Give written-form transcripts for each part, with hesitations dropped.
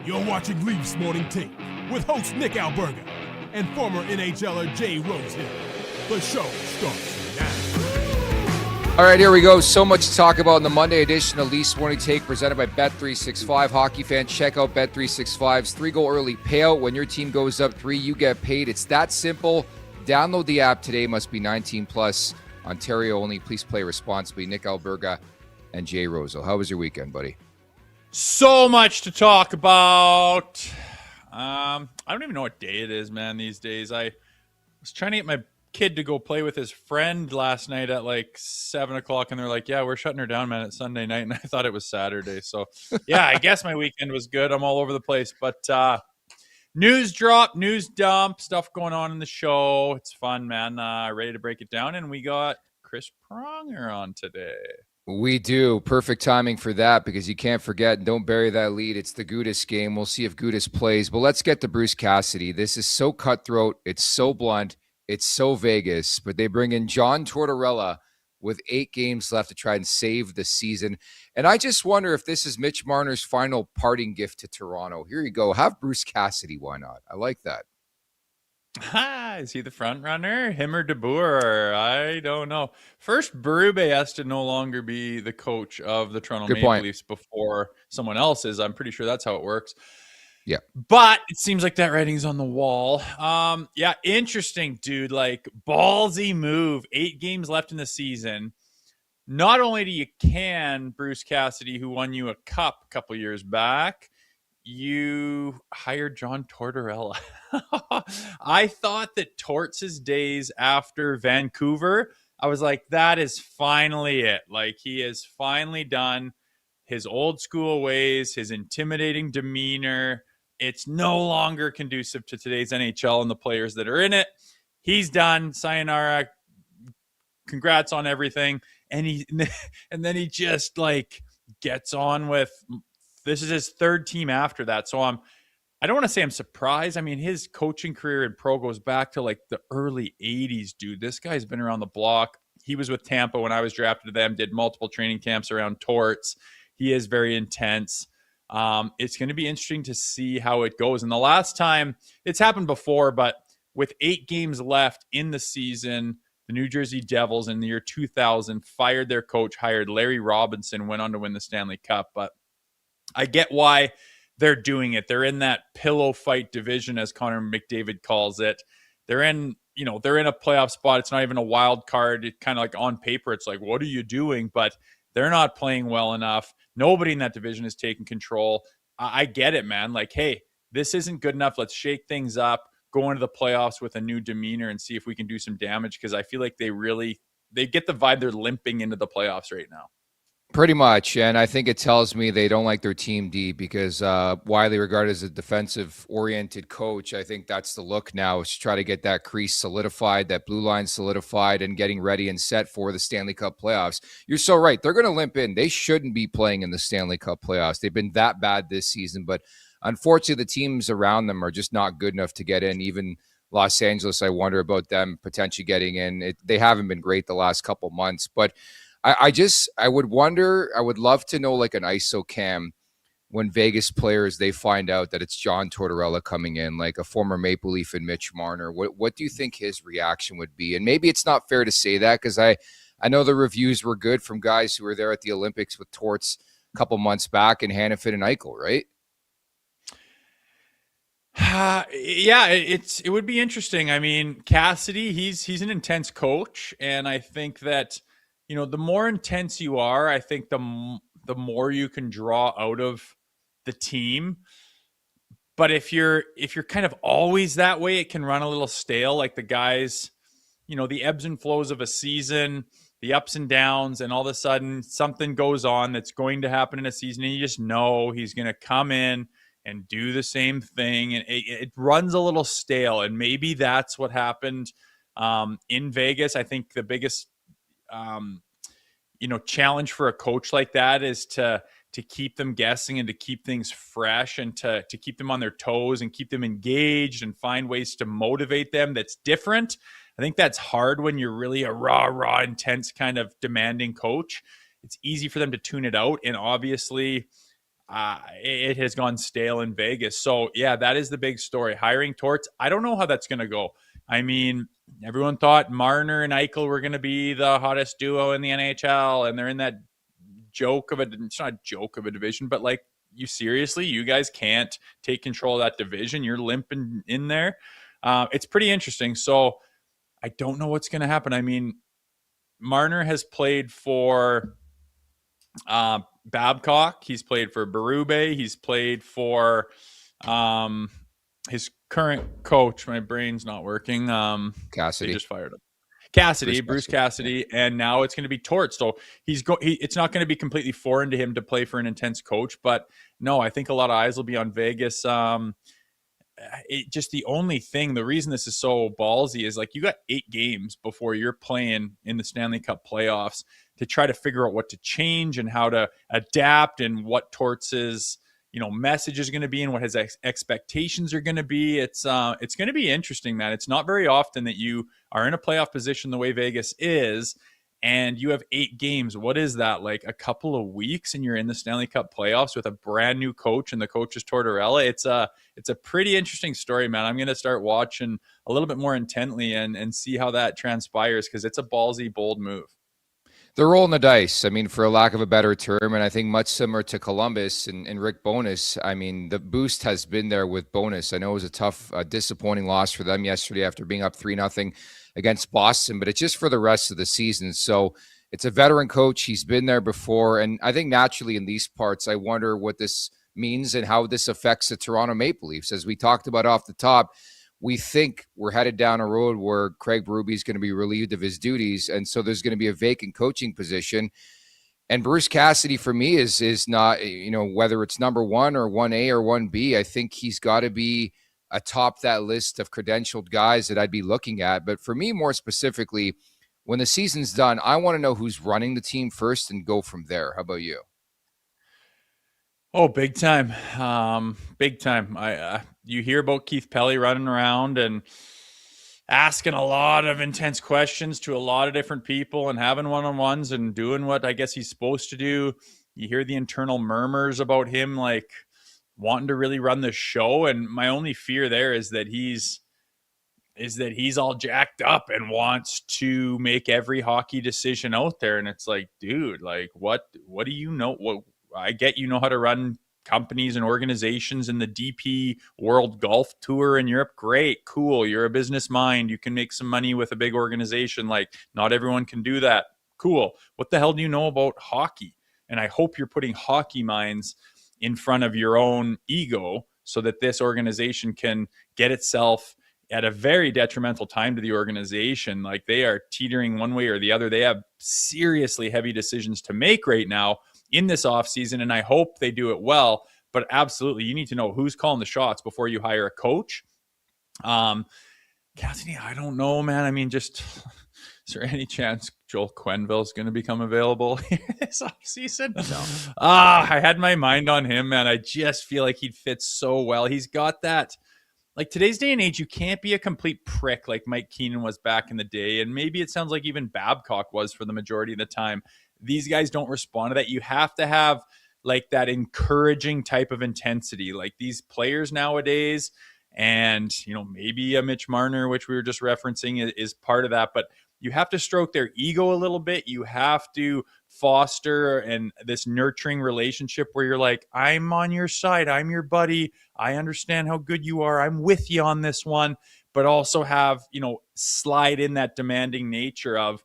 You're watching Leafs Morning Take with host Nick Alberga and former NHLer Jay Rosehill. The show starts now. All right, here we go. So much to talk about in the Monday edition of Leafs Morning Take presented by Bet365. Hockey fans, check out Bet365's 3-goal early payout. When your team goes up 3, you get paid. It's that simple. Download the app today. Must be 19 plus. Ontario only. Please play responsibly. Nick Alberga and Jay Rosehill. How was your weekend, buddy? So much to talk about. I don't even know what day it is, man, these days. I was trying to get my kid to go play with his friend last night at like 7 o'clock, and they're like, yeah, we're shutting her down, man, it's Sunday night, and I thought it was Saturday. So, yeah, I guess my weekend was good. I'm all over the place. But news drop, news dump, stuff going on in the show. It's fun, man. Ready to break it down, and we got Chris Pronger on today. We do. Perfect timing for that because you can't forget, don't bury that lead. It's the Gudas game. We'll see if Gudas plays. But let's get to Bruce Cassidy. This is so cutthroat. It's so blunt. It's so Vegas. But they bring in John Tortorella with 8 games left to try and save the season. And I just wonder if this is Mitch Marner's final parting gift to Toronto. Here you go. Have Bruce Cassidy. Why not? I like that. Is he the front runner? Him or DeBoer? I don't know. First, Berube has to no longer be the coach of the Toronto Maple Leafs before someone else is. I'm pretty sure that's how it works. Yeah. But it seems like that writing's on the wall. Yeah, interesting, dude. Like, ballsy move. 8 games left in the season. Not only do you can Bruce Cassidy, who won you a cup a couple years back, you hired John Tortorella. I thought that Torts' days after Vancouver, I was like, that is finally it. Like, he is finally done his old school ways, his intimidating demeanor. It's no longer conducive to today's NHL and the players that are in it. He's done. Sayonara. Congrats on everything. And then he just like gets on with, this is his 3rd team after that. So I don't want to say I'm surprised. I mean, his coaching career in pro goes back to like the early 80s, dude. This guy's been around the block. He was with Tampa when I was drafted to them, did multiple training camps around Torts. He is very intense. It's going to be interesting to see how it goes. And the last time, it's happened before, but with 8 games left in the season, the New Jersey Devils in the year 2000 fired their coach, hired Larry Robinson, went on to win the Stanley Cup. But I get why they're doing it. They're in that pillow fight division, as Connor McDavid calls it. They're in a playoff spot. It's not even a wild card. It kind of like on paper, it's like, what are you doing? But they're not playing well enough. Nobody in that division is taking control. I get it, man. Like, hey, this isn't good enough. Let's shake things up, go into the playoffs with a new demeanor and see if we can do some damage. Because I feel like they get the vibe they're limping into the playoffs right now. Pretty much, and I think it tells me they don't like their team D because Wiley, regarded as a defensive-oriented coach, I think that's the look now is to try to get that crease solidified, that blue line solidified, and getting ready and set for the Stanley Cup playoffs. You're so right. They're going to limp in. They shouldn't be playing in the Stanley Cup playoffs. They've been that bad this season, but unfortunately, the teams around them are just not good enough to get in. Even Los Angeles, I wonder about them potentially getting in. They haven't been great the last couple months, but I would wonder, I would love to know like an ISO cam when Vegas players, they find out that it's John Tortorella coming in, like a former Maple Leaf and Mitch Marner. What do you think his reaction would be? And maybe it's not fair to say that because I know the reviews were good from guys who were there at the Olympics with Torts a couple months back and Hannafin and Eichel, right? Yeah, it would be interesting. I mean, Cassidy, he's an intense coach, and I think that, the more intense you are, I think the more you can draw out of the team. But if you're kind of always that way, it can run a little stale. Like the guys, the ebbs and flows of a season, the ups and downs, and all of a sudden something goes on that's going to happen in a season, and you just know he's going to come in and do the same thing, and it runs a little stale. And maybe that's what happened in Vegas. I think the biggest challenge for a coach like that is to keep them guessing and to keep things fresh and to keep them on their toes and keep them engaged and find ways to motivate them that's different. I think that's hard when you're really a raw, intense kind of demanding coach. It's easy for them to tune it out. And obviously, it has gone stale in Vegas. So yeah, that is the big story. Hiring Torts, I don't know how that's going to go. I mean, everyone thought Marner and Eichel were going to be the hottest duo in the NHL, and they're in that it's not a joke of a division, but like, you guys can't take control of that division. You're limping in there. It's pretty interesting. So I don't know what's going to happen. I mean, Marner has played for Babcock. He's played for Berube. He's played for his current coach. My brain's not working. Cassidy. They just fired him. Bruce Cassidy, and now it's going to be Torts. So it's not going to be completely foreign to him to play for an intense coach. But no, I think a lot of eyes will be on Vegas. The reason this is so ballsy is like you got 8 games before you're playing in the Stanley Cup playoffs to try to figure out what to change and how to adapt and what Torts's message is going to be and what his expectations are going to be. It's going to be interesting, man. It's not very often that you are in a playoff position the way Vegas is, and you have 8 games. What is that, like a couple of weeks, and you're in the Stanley Cup playoffs with a brand new coach, and the coach is Tortorella? It's a pretty interesting story, man. I'm going to start watching a little bit more intently and see how that transpires, because it's a ballsy, bold move. They're rolling the dice, I mean, for a lack of a better term, and I think much similar to Columbus and Rick Bowness. I mean, the boost has been there with Bowness. I know it was a tough, disappointing loss for them yesterday after being up 3-0 against Boston, but it's just for the rest of the season. So it's a veteran coach. He's been there before, and I think naturally in these parts, I wonder what this means and how this affects the Toronto Maple Leafs. As we talked about off the top, we think we're headed down a road where Craig Berube is going to be relieved of his duties, and so there's going to be a vacant coaching position. And Bruce Cassidy, for me, is not, whether it's number 1 or 1A or 1B, I think he's got to be atop that list of credentialed guys that I'd be looking at. But for me, more specifically, when the season's done, I want to know who's running the team first and go from there. How about you? Oh, big time. Big time. You hear about Keith Pelly running around and asking a lot of intense questions to a lot of different people and having one-on-ones and doing what I guess he's supposed to do. You hear the internal murmurs about him, like wanting to really run the show. And my only fear there is that he's all jacked up and wants to make every hockey decision out there. And it's like, dude, like what do you know? What, I get you know how to run companies and organizations in the DP World Golf Tour in Europe. Great, cool. You're a business mind. You can make some money with a big organization. Like, not everyone can do that. Cool. What the hell do you know about hockey? And I hope you're putting hockey minds in front of your own ego so that this organization can get itself at a very detrimental time to the organization. Like, they are teetering one way or the other. They have seriously heavy decisions to make right now in this offseason, and I hope they do it well. But absolutely, you need to know who's calling the shots before you hire a coach. Cassidy, I don't know, man. I mean, is there any chance Joel Quenneville is going to become available this offseason? No. I had my mind on him, man. I just feel like he'd fit so well. He's got that. Like, today's day and age, you can't be a complete prick like Mike Keenan was back in the day. And maybe it sounds like even Babcock was for the majority of the time. These guys don't respond to that. You have to have like that encouraging type of intensity. Like, these players nowadays, and, maybe a Mitch Marner, which we were just referencing, is part of that. But you have to stroke their ego a little bit. You have to foster this nurturing relationship where you're like, I'm on your side. I'm your buddy. I understand how good you are. I'm with you on this one. But also have, slide in that demanding nature of,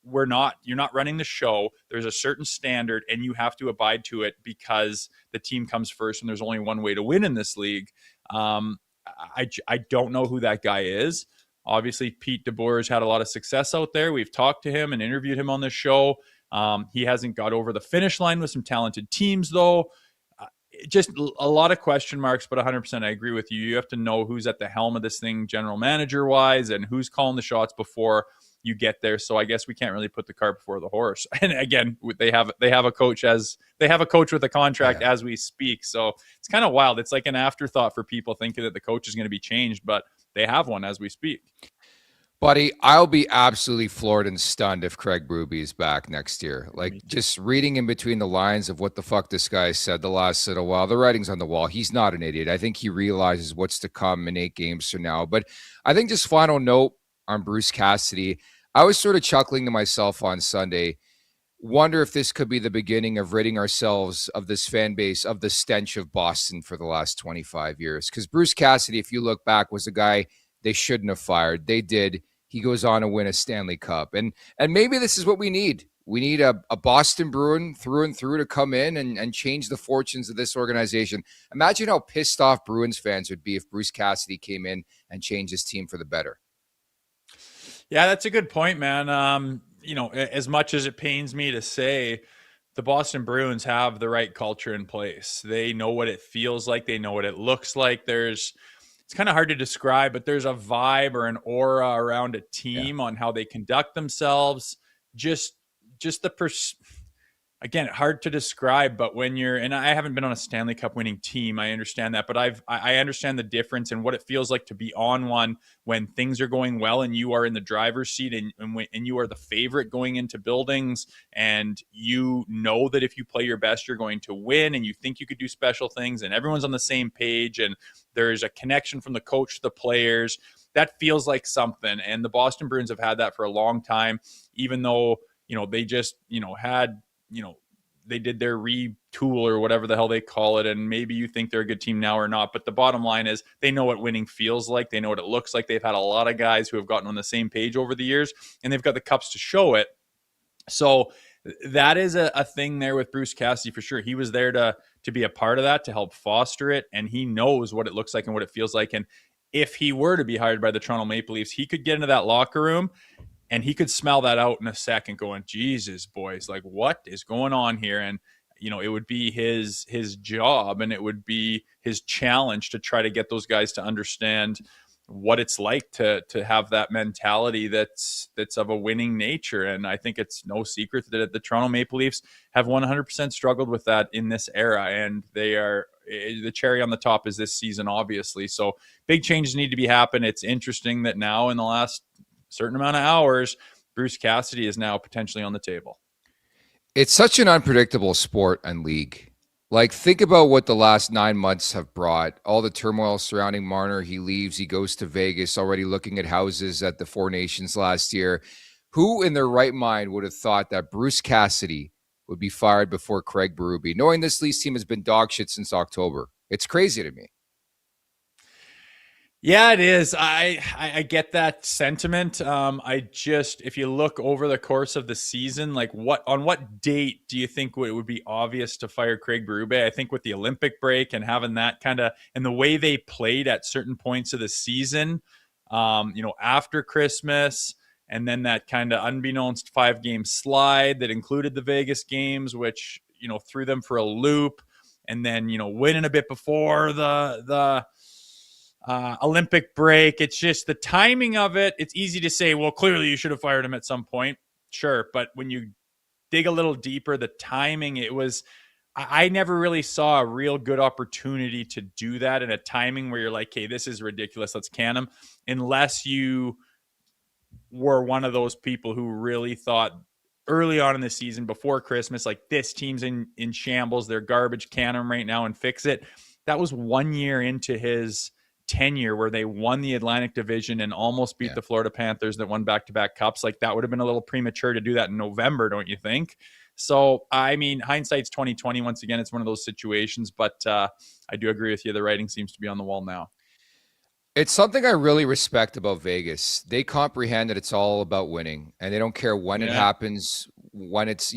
you're not running the show. There's a certain standard and you have to abide to it because the team comes first and there's only one way to win in this league. I don't know who that guy is. Obviously, Pete DeBoer's had a lot of success out there. We've talked to him and interviewed him on this show. He hasn't got over the finish line with some talented teams, though. Just a lot of question marks, but 100% I agree with you. You have to know who's at the helm of this thing, general manager-wise, and who's calling the shots before you get there. So I guess we can't really put the cart before the horse. And again, they have a coach with a contract as we speak. So it's kind of wild. It's like an afterthought for people thinking that the coach is going to be changed, but they have one as we speak. Buddy, I'll be absolutely floored and stunned if Craig Berube is back next year. Like, just reading in between the lines of what the fuck this guy said the last little while, the writing's on the wall. He's not an idiot. I think he realizes what's to come in 8 games from now. But I think just final note on Bruce Cassidy, I was sort of chuckling to myself on Sunday. Wonder if this could be the beginning of ridding ourselves of this fan base, of the stench of Boston for the last 25 years. Because Bruce Cassidy, if you look back, was a guy they shouldn't have fired. They did. He goes on to win a Stanley Cup. And maybe this is what we need. We need a Boston Bruin through and through to come in and change the fortunes of this organization. Imagine how pissed off Bruins fans would be if Bruce Cassidy came in and changed his team for the better. Yeah, that's a good point, man. As much as it pains me to say, the Boston Bruins have the right culture in place. They know what it feels like. They know what it looks like. It's kind of hard to describe, but there's a vibe or an aura around a team on how they conduct themselves. Again, hard to describe, but and I haven't been on a Stanley Cup winning team. I understand that, but I understand the difference and what it feels like to be on one when things are going well and you are in the driver's seat and you are the favorite going into buildings, and you know that if you play your best, you're going to win, and you think you could do special things, and everyone's on the same page, and there's a connection from the coach to the players. That feels like something, and the Boston Bruins have had that for a long time, even though they just they did their retool or whatever the hell they call it. And maybe you think they're a good team now or not. But the bottom line is they know what winning feels like. They know what it looks like. They've had a lot of guys who have gotten on the same page over the years, and they've got the cups to show it. So that is a thing there with Bruce Cassidy for sure. He was there to be a part of that, to help foster it. And he knows what it looks like and what it feels like. And if he were to be hired by the Toronto Maple Leafs, he could get into that locker room and he could smell that out in a second going, Jesus, boys, like what is going on here? And, it would be his job, and it would be his challenge to try to get those guys to understand what it's like to have that mentality that's of a winning nature. And I think it's no secret that the Toronto Maple Leafs have 100% struggled with that in this era. And they are, the cherry on the top is this season, obviously. So big changes need to be happen. It's interesting that now in the last certain amount of hours, Bruce Cassidy is now potentially on the table. It's such an unpredictable sport and league. Like, think about what the last 9 months have brought. All the turmoil surrounding Marner. He leaves. He goes to Vegas, already looking at houses at the Four Nations last year. Who in their right mind would have thought that Bruce Cassidy would be fired before Craig Berube, knowing this Leafs team has been dog shit since October? It's crazy to me. Yeah, it is. I get that sentiment. If you look over the course of the season, like on what date do you think it would be obvious to fire Craig Berube? I think with the Olympic break and having that kind of, and the way they played at certain points of the season, after Christmas, and then that kind of unbeknownst 5-game slide that included the Vegas games, which, threw them for a loop, and then, winning a bit before the Olympic break. It's just the timing of it. It's easy to say, well, clearly you should have fired him at some point. Sure. But when you dig a little deeper, the timing, I never really saw a real good opportunity to do that in a timing where you're like, hey, this is ridiculous. Let's can him. Unless you were one of those people who really thought early on in the season before Christmas, like, this team's in shambles. They're garbage. Can him right now and fix it. That was 1 year into his tenure where they won the Atlantic Division and almost beat the Florida Panthers that won back-to-back cups. Like, that would have been a little premature to do that in November, don't you think? So, I mean, hindsight's 2020. Once again, it's one of those situations, but I do agree with you. The writing seems to be on the wall now. It's something I really respect about Vegas. They comprehend that it's all about winning, and they don't care when it happens, when it's,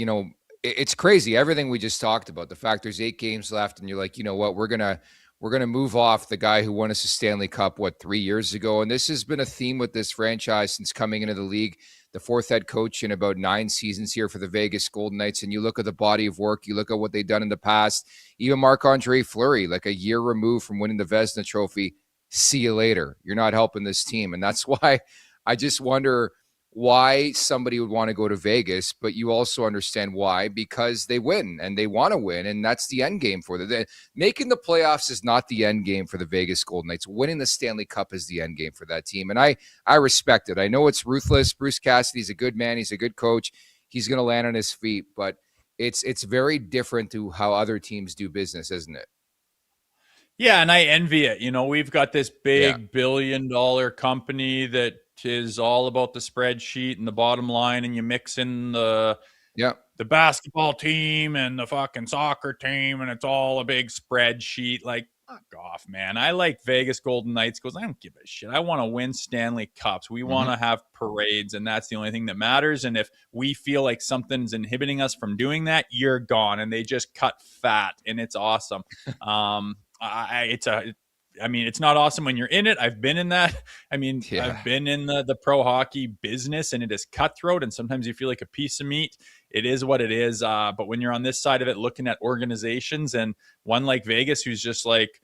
it's crazy. Everything we just talked about, the fact there's 8 games left, and you're like, you know what, we're going to move off the guy who won us a Stanley Cup, 3 years ago. And this has been a theme with this franchise since coming into the league, the 4th head coach in about 9 seasons here for the Vegas Golden Knights. And you look at the body of work, you look at what they've done in the past, even Marc-Andre Fleury, like a year removed from winning the Vezina Trophy. See you later. You're not helping this team. And that's why I just wonder why somebody would want to go to Vegas, but you also understand why, because they win and they want to win. And that's the end game for them. Making the playoffs is not the end game for the Vegas Golden Knights. Winning the Stanley Cup is the end game for that team. And I respect it. I know it's ruthless. Bruce Cassidy's a good man. He's a good coach. He's going to land on his feet, but it's very different to how other teams do business, isn't it? Yeah, and I envy it. We've got this big billion-dollar company that is all about the spreadsheet and the bottom line, and you mix in the basketball team and the fucking soccer team, and it's all a big spreadsheet. Like, fuck off, man. I like Vegas Golden Knights because I don't give a shit. I want to win Stanley Cups. We want to have parades, and that's the only thing that matters. And if we feel like something's inhibiting us from doing that, you're gone. And they just cut fat, and it's awesome. It's not awesome when you're in it. I've been in that. I've been in the pro hockey business, and it is cutthroat, and sometimes you feel like a piece of meat. It is what it is. But when you're on this side of it, looking at organizations, and one like Vegas, who's just like,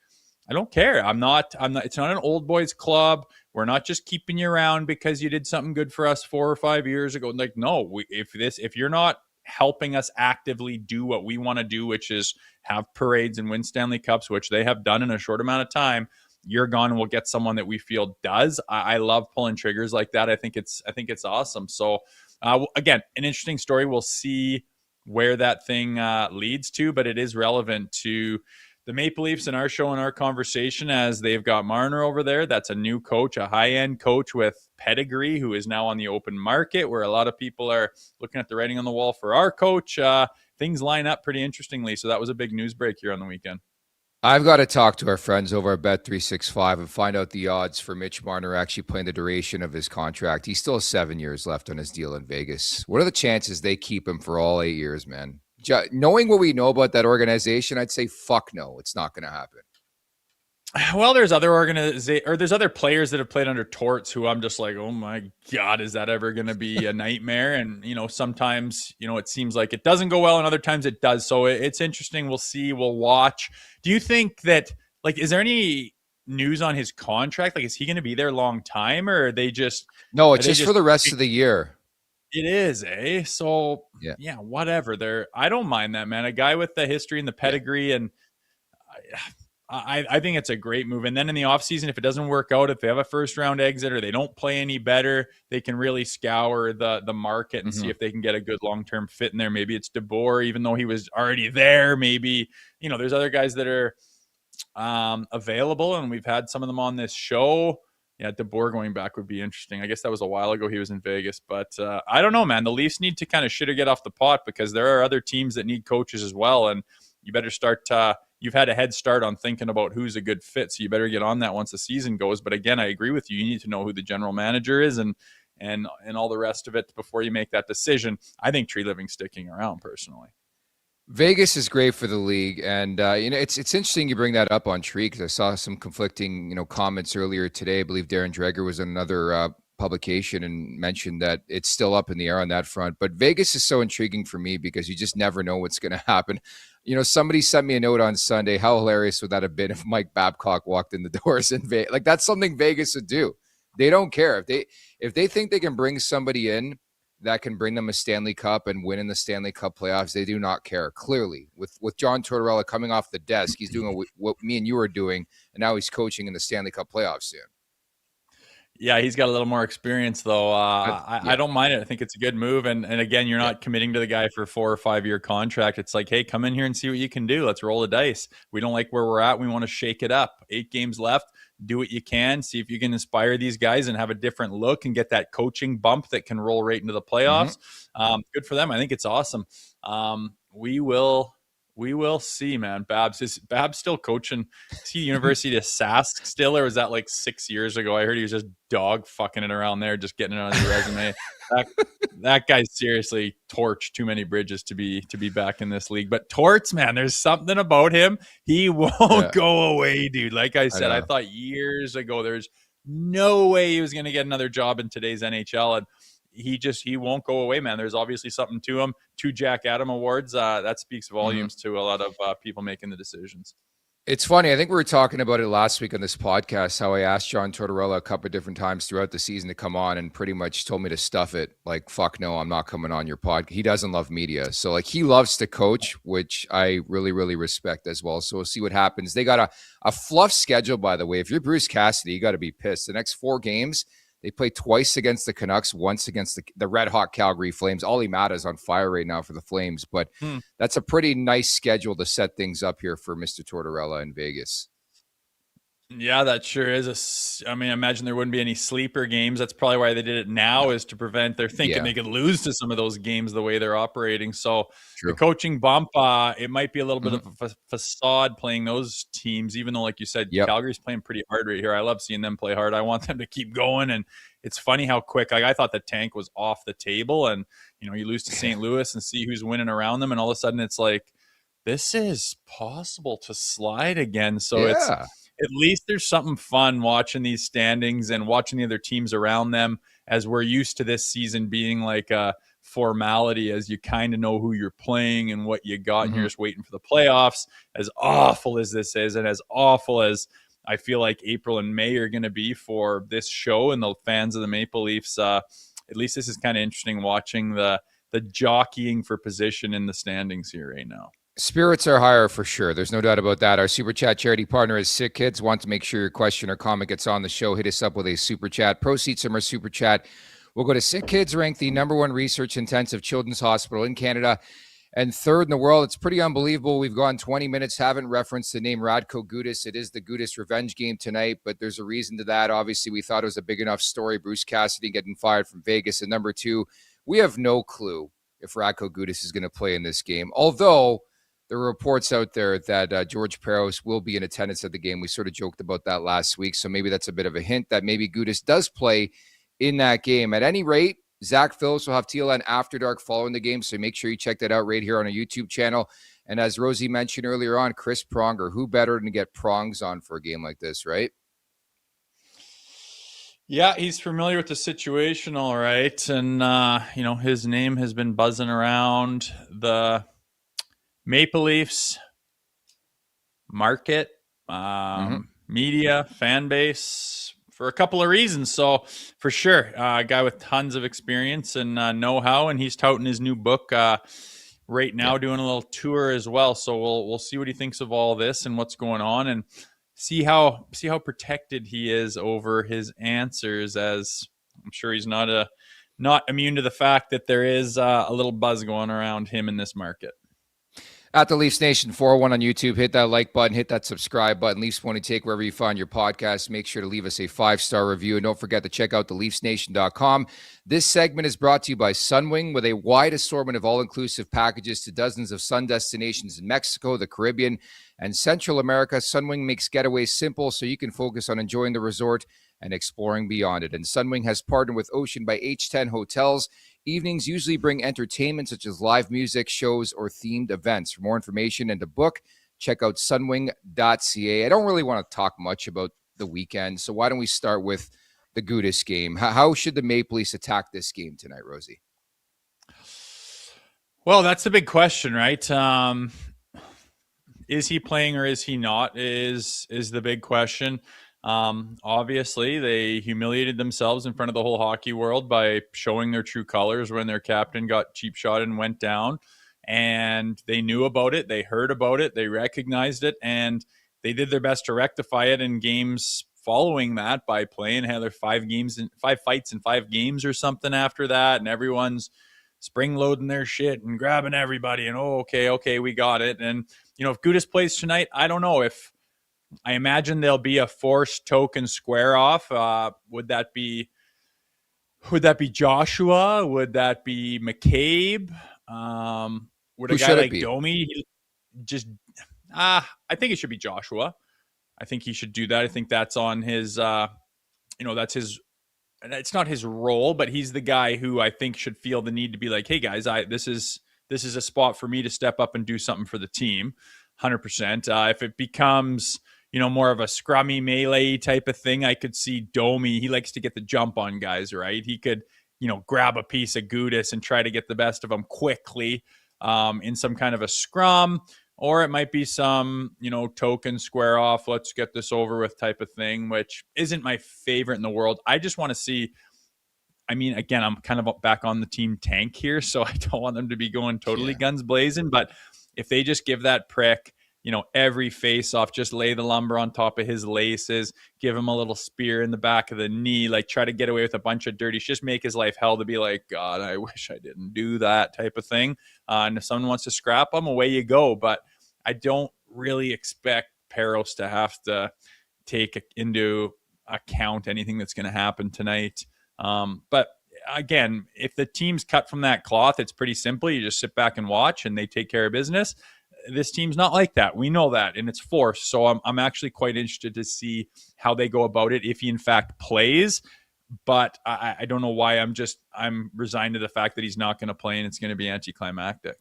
I don't care. I'm not, it's not an old boys club. We're not just keeping you around because you did something good for us 4 or 5 years ago. Like, no, if you're not helping us actively do what we want to do, which is have parades and win Stanley Cups, which they have done in a short amount of time, you're gone, and we'll get someone that we feel does. I love pulling triggers like that. I think it's awesome. So again, an interesting story. We'll see where that thing leads to, but it is relevant to the Maple Leafs in our show and our conversation, as they've got Marner over there. That's a new coach, a high-end coach with pedigree, who is now on the open market, where a lot of people are looking at the writing on the wall for our coach. Things line up pretty interestingly. So that was a big news break here on the weekend. I've got to talk to our friends over at Bet365 and find out the odds for Mitch Marner actually playing the duration of his contract. He still has 7 years left on his deal in Vegas. What are the chances they keep him for all 8 years, man? Knowing what we know about that organization, I'd say fuck no, it's not going to happen. Well, there's other there's other players that have played under Torts who I'm just like, oh my God, is that ever going to be a nightmare? And, sometimes, it seems like it doesn't go well, and other times it does. So it's interesting. We'll see. We'll watch. Do you think that, is there any news on his contract? Is he going to be there a long time, or are they just... No, it's just for the rest of the year. It is, eh? So, yeah, whatever. I don't mind that, man. A guy with the history and the pedigree, and I think it's a great move. And then in the offseason, if it doesn't work out, if they have a first-round exit or they don't play any better, they can really scour the market and see if they can get a good long-term fit in there. Maybe it's DeBoer, even though he was already there. Maybe, there's other guys that are available, and we've had some of them on this show. Yeah, DeBoer going back would be interesting. I guess that was a while ago. He was in Vegas. But I don't know, man. The Leafs need to kind of shit or get off the pot, because there are other teams that need coaches as well. And you better start you've had a head start on thinking about who's a good fit. So you better get on that once the season goes. But again, I agree with you. You need to know who the general manager is and all the rest of it before you make that decision. I think Tree Living's sticking around personally. Vegas is great for the league, and it's interesting you bring that up on Tree, because I saw some conflicting comments earlier today. I believe Darren Dreger was in another publication and mentioned that it's still up in the air on that front. But Vegas is so intriguing for me because you just never know what's going to happen. Somebody sent me a note on Sunday. How hilarious would that have been if Mike Babcock walked in the doors in Vegas? That's something Vegas would do. They don't care if they think they can bring somebody in that can bring them a Stanley Cup and win in the Stanley Cup playoffs. They do not care. Clearly, with John Tortorella coming off the desk, he's doing what me and you are doing, and now he's coaching in the Stanley Cup playoffs soon. Yeah, he's got a little more experience, though. I don't mind it. I think it's a good move. And again, you're not committing to the guy for a 4 or 5 year contract. It's like, hey, come in here and see what you can do. Let's roll the dice. We don't like where we're at. We want to shake it up. 8 games left. Do what you can. See if you can inspire these guys and have a different look and get that coaching bump that can roll right into the playoffs. Good for them. I think it's awesome. We will see, man. Babs still coaching? Is he University of Sask still, or was that 6 years ago? I heard he was just dog fucking it around there, just getting it on his resume. That guy seriously torched too many bridges to be back in this league. But Torts, man, there's something about him. He won't go away, dude. Like I said, I thought years ago there's no way he was going to get another job in today's NHL, and he won't go away, man. There's obviously something to him. 2 Jack Adam awards. That speaks volumes to a lot of people making the decisions. It's funny. I think we were talking about it last week on this podcast, how I asked John Tortorella a couple of different times throughout the season to come on and pretty much told me to stuff it. Like, fuck no, I'm not coming on your podcast. He doesn't love media. So like he loves to coach, which I really, really respect as well. So we'll see what happens. They got a fluff schedule, by the way. If you're Bruce Cassidy, you got to be pissed. The next 4 games, they play twice against the Canucks, once against the red hot Calgary Flames. Ollie Mata's on fire right now for the Flames, but that's a pretty nice schedule to set things up here for Mr. Tortorella in Vegas. Yeah, that sure is. I imagine there wouldn't be any sleeper games. That's probably why they did it now, is to prevent they're thinking they could lose to some of those games the way they're operating. So the coaching bump, it might be a little bit of a facade playing those teams, even though, like you said, Calgary's playing pretty hard right here. I love seeing them play hard. I want them to keep going. And it's funny how quick, like I thought the tank was off the table, and you lose to St. Louis and see who's winning around them, and all of a sudden it's like, this is possible to slide again. So it's, at least there's something fun watching these standings and watching the other teams around them, as we're used to this season being like a formality, as you kind of know who you're playing and what you got, and you're just waiting for the playoffs. As awful as this is, and as awful as I feel like April and May are going to be for this show and the fans of the Maple Leafs, at least this is kind of interesting watching the jockeying for position in the standings here right now. Spirits are higher for sure. There's no doubt about that. Our Super Chat charity partner is Sick Kids. Want to make sure your question or comment gets on the show, hit us up with a Super Chat. Proceeds from our Super Chat will go to Sick Kids, ranked the #1 research-intensive children's hospital in Canada and 3rd in the world. It's pretty unbelievable. We've gone 20 minutes, haven't referenced the name Radko Gudas. It is the Gudas revenge game tonight, but there's a reason to that. Obviously, we thought it was a big enough story, Bruce Cassidy getting fired from Vegas. And number 2, we have no clue if Radko Gudas is going to play in this game, although there are reports out there that George Peros will be in attendance at the game. We sort of joked about that last week, so maybe that's a bit of a hint that maybe Gudas does play in that game. At any rate, Zach Phillips will have TLN After Dark following the game, so make sure you check that out right here on our YouTube channel. And as Rosie mentioned earlier on, Chris Pronger, who better than to get prongs on for a game like this, right? Yeah, he's familiar with the situation, all right. And, his name has been buzzing around the Maple Leafs market, media, fan base for a couple of reasons. So for sure, a guy with tons of experience and know-how, and he's touting his new book right now, doing a little tour as well. So we'll see what he thinks of all this and what's going on, and see how protected he is over his answers, as I'm sure he's not immune to the fact that there is a little buzz going around him in this market. At the Leafs Nation 401 on YouTube, hit that like button, hit that subscribe button. Leafs Point Take, wherever you find your podcast. Make sure to leave us a 5-star review. And don't forget to check out theleafsnation.com. This segment is brought to you by Sunwing, with a wide assortment of all-inclusive packages to dozens of sun destinations in Mexico, the Caribbean, and Central America. Sunwing makes getaways simple so you can focus on enjoying the resort and exploring beyond it. And Sunwing has partnered with Ocean by H10 Hotels. Evenings usually bring entertainment such as live music, shows, or themed events. For more information and to book, check out sunwing.ca. I don't really want to talk much about the weekend, so why don't we start with the Gudas game? How should the Maple Leafs attack this game tonight, Rosie? Well, that's the big question, right? Is he playing or is he not? Is the big question. Obviously, they humiliated themselves in front of the whole hockey world by showing their true colors when their captain got cheap shot and went down. And they knew about it. They heard about it. They recognized it. And they did their best to rectify it in games following that by playing another 5 fights in 5 games or something after that. And everyone's spring loading their shit and grabbing everybody. And, okay, we got it. And, if Gudas plays tonight, I don't know if, I imagine there'll be a forced token square off. Would that be Joshua? Would that be McCabe? Would a guy like Domi just? I think it should be Joshua. I think he should do that. I think that's on his. That's his. It's not his role, but he's the guy who I think should feel the need to be like, hey guys, this is a spot for me to step up and do something for the team. 100%. If it becomes more of a scrummy melee type of thing, I could see Domi. He likes to get the jump on guys, right? He could, grab a piece of Gudas and try to get the best of them quickly in some kind of a scrum, or it might be some, token square off, let's get this over with type of thing, which isn't my favorite in the world. I just want to see, again, I'm kind of back on the team tank here, so I don't want them to be going totally guns blazing, but if they just give that prick, every face off, just lay the lumber on top of his laces, give him a little spear in the back of the knee, like try to get away with a bunch of dirty, just make his life hell to be like, God, I wish I didn't do that type of thing. And if someone wants to scrap him, away you go. But I don't really expect Peros to have to take into account anything that's going to happen tonight. But again, if the team's cut from that cloth, it's pretty simple. You just sit back and watch and they take care of business. This team's not like that. We know that, and it's forced. So I'm actually quite interested to see how they go about it if he in fact plays. But I don't know why I'm resigned to the fact that he's not going to play and it's going to be anticlimactic.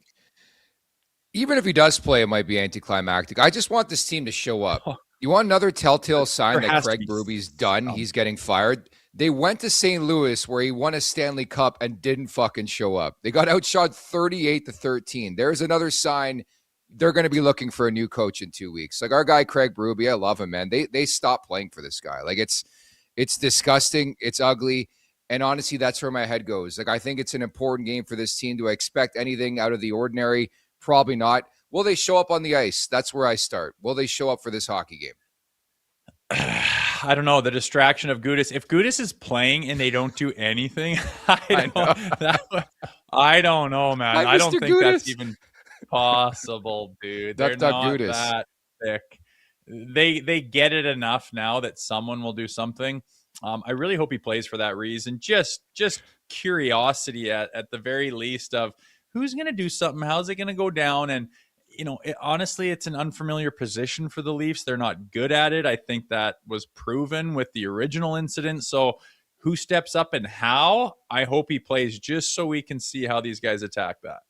Even if he does play, it might be anticlimactic. I just want this team to show up. You want another telltale sign that Craig Berube's done? He's getting fired. They went to St. Louis where he won a Stanley Cup and didn't fucking show up. They got outshot 38-13. There's another sign. They're going to be looking for a new coach in 2 weeks. Like our guy, Craig Berube, I love him, man. They stopped playing for this guy. Like it's disgusting. It's ugly. And honestly, that's where my head goes. Like, I think it's an important game for this team. Do I expect anything out of the ordinary? Probably not. Will they show up on the ice? That's where I start. Will they show up for this hockey game? I don't know. The distraction of Gudas. If Gudas is playing and they don't do anything, I don't know, man. I don't think Gudas. That's even possible, dude. They're not Gudas. That thick. They get it enough now that someone will do something. I really hope he plays for that reason. Just curiosity at the very least of who's going to do something. How's it going to go down? And honestly, it's an unfamiliar position for the Leafs. They're not good at it. I think that was proven with the original incident. So who steps up and how? I hope he plays just so we can see how these guys attack that.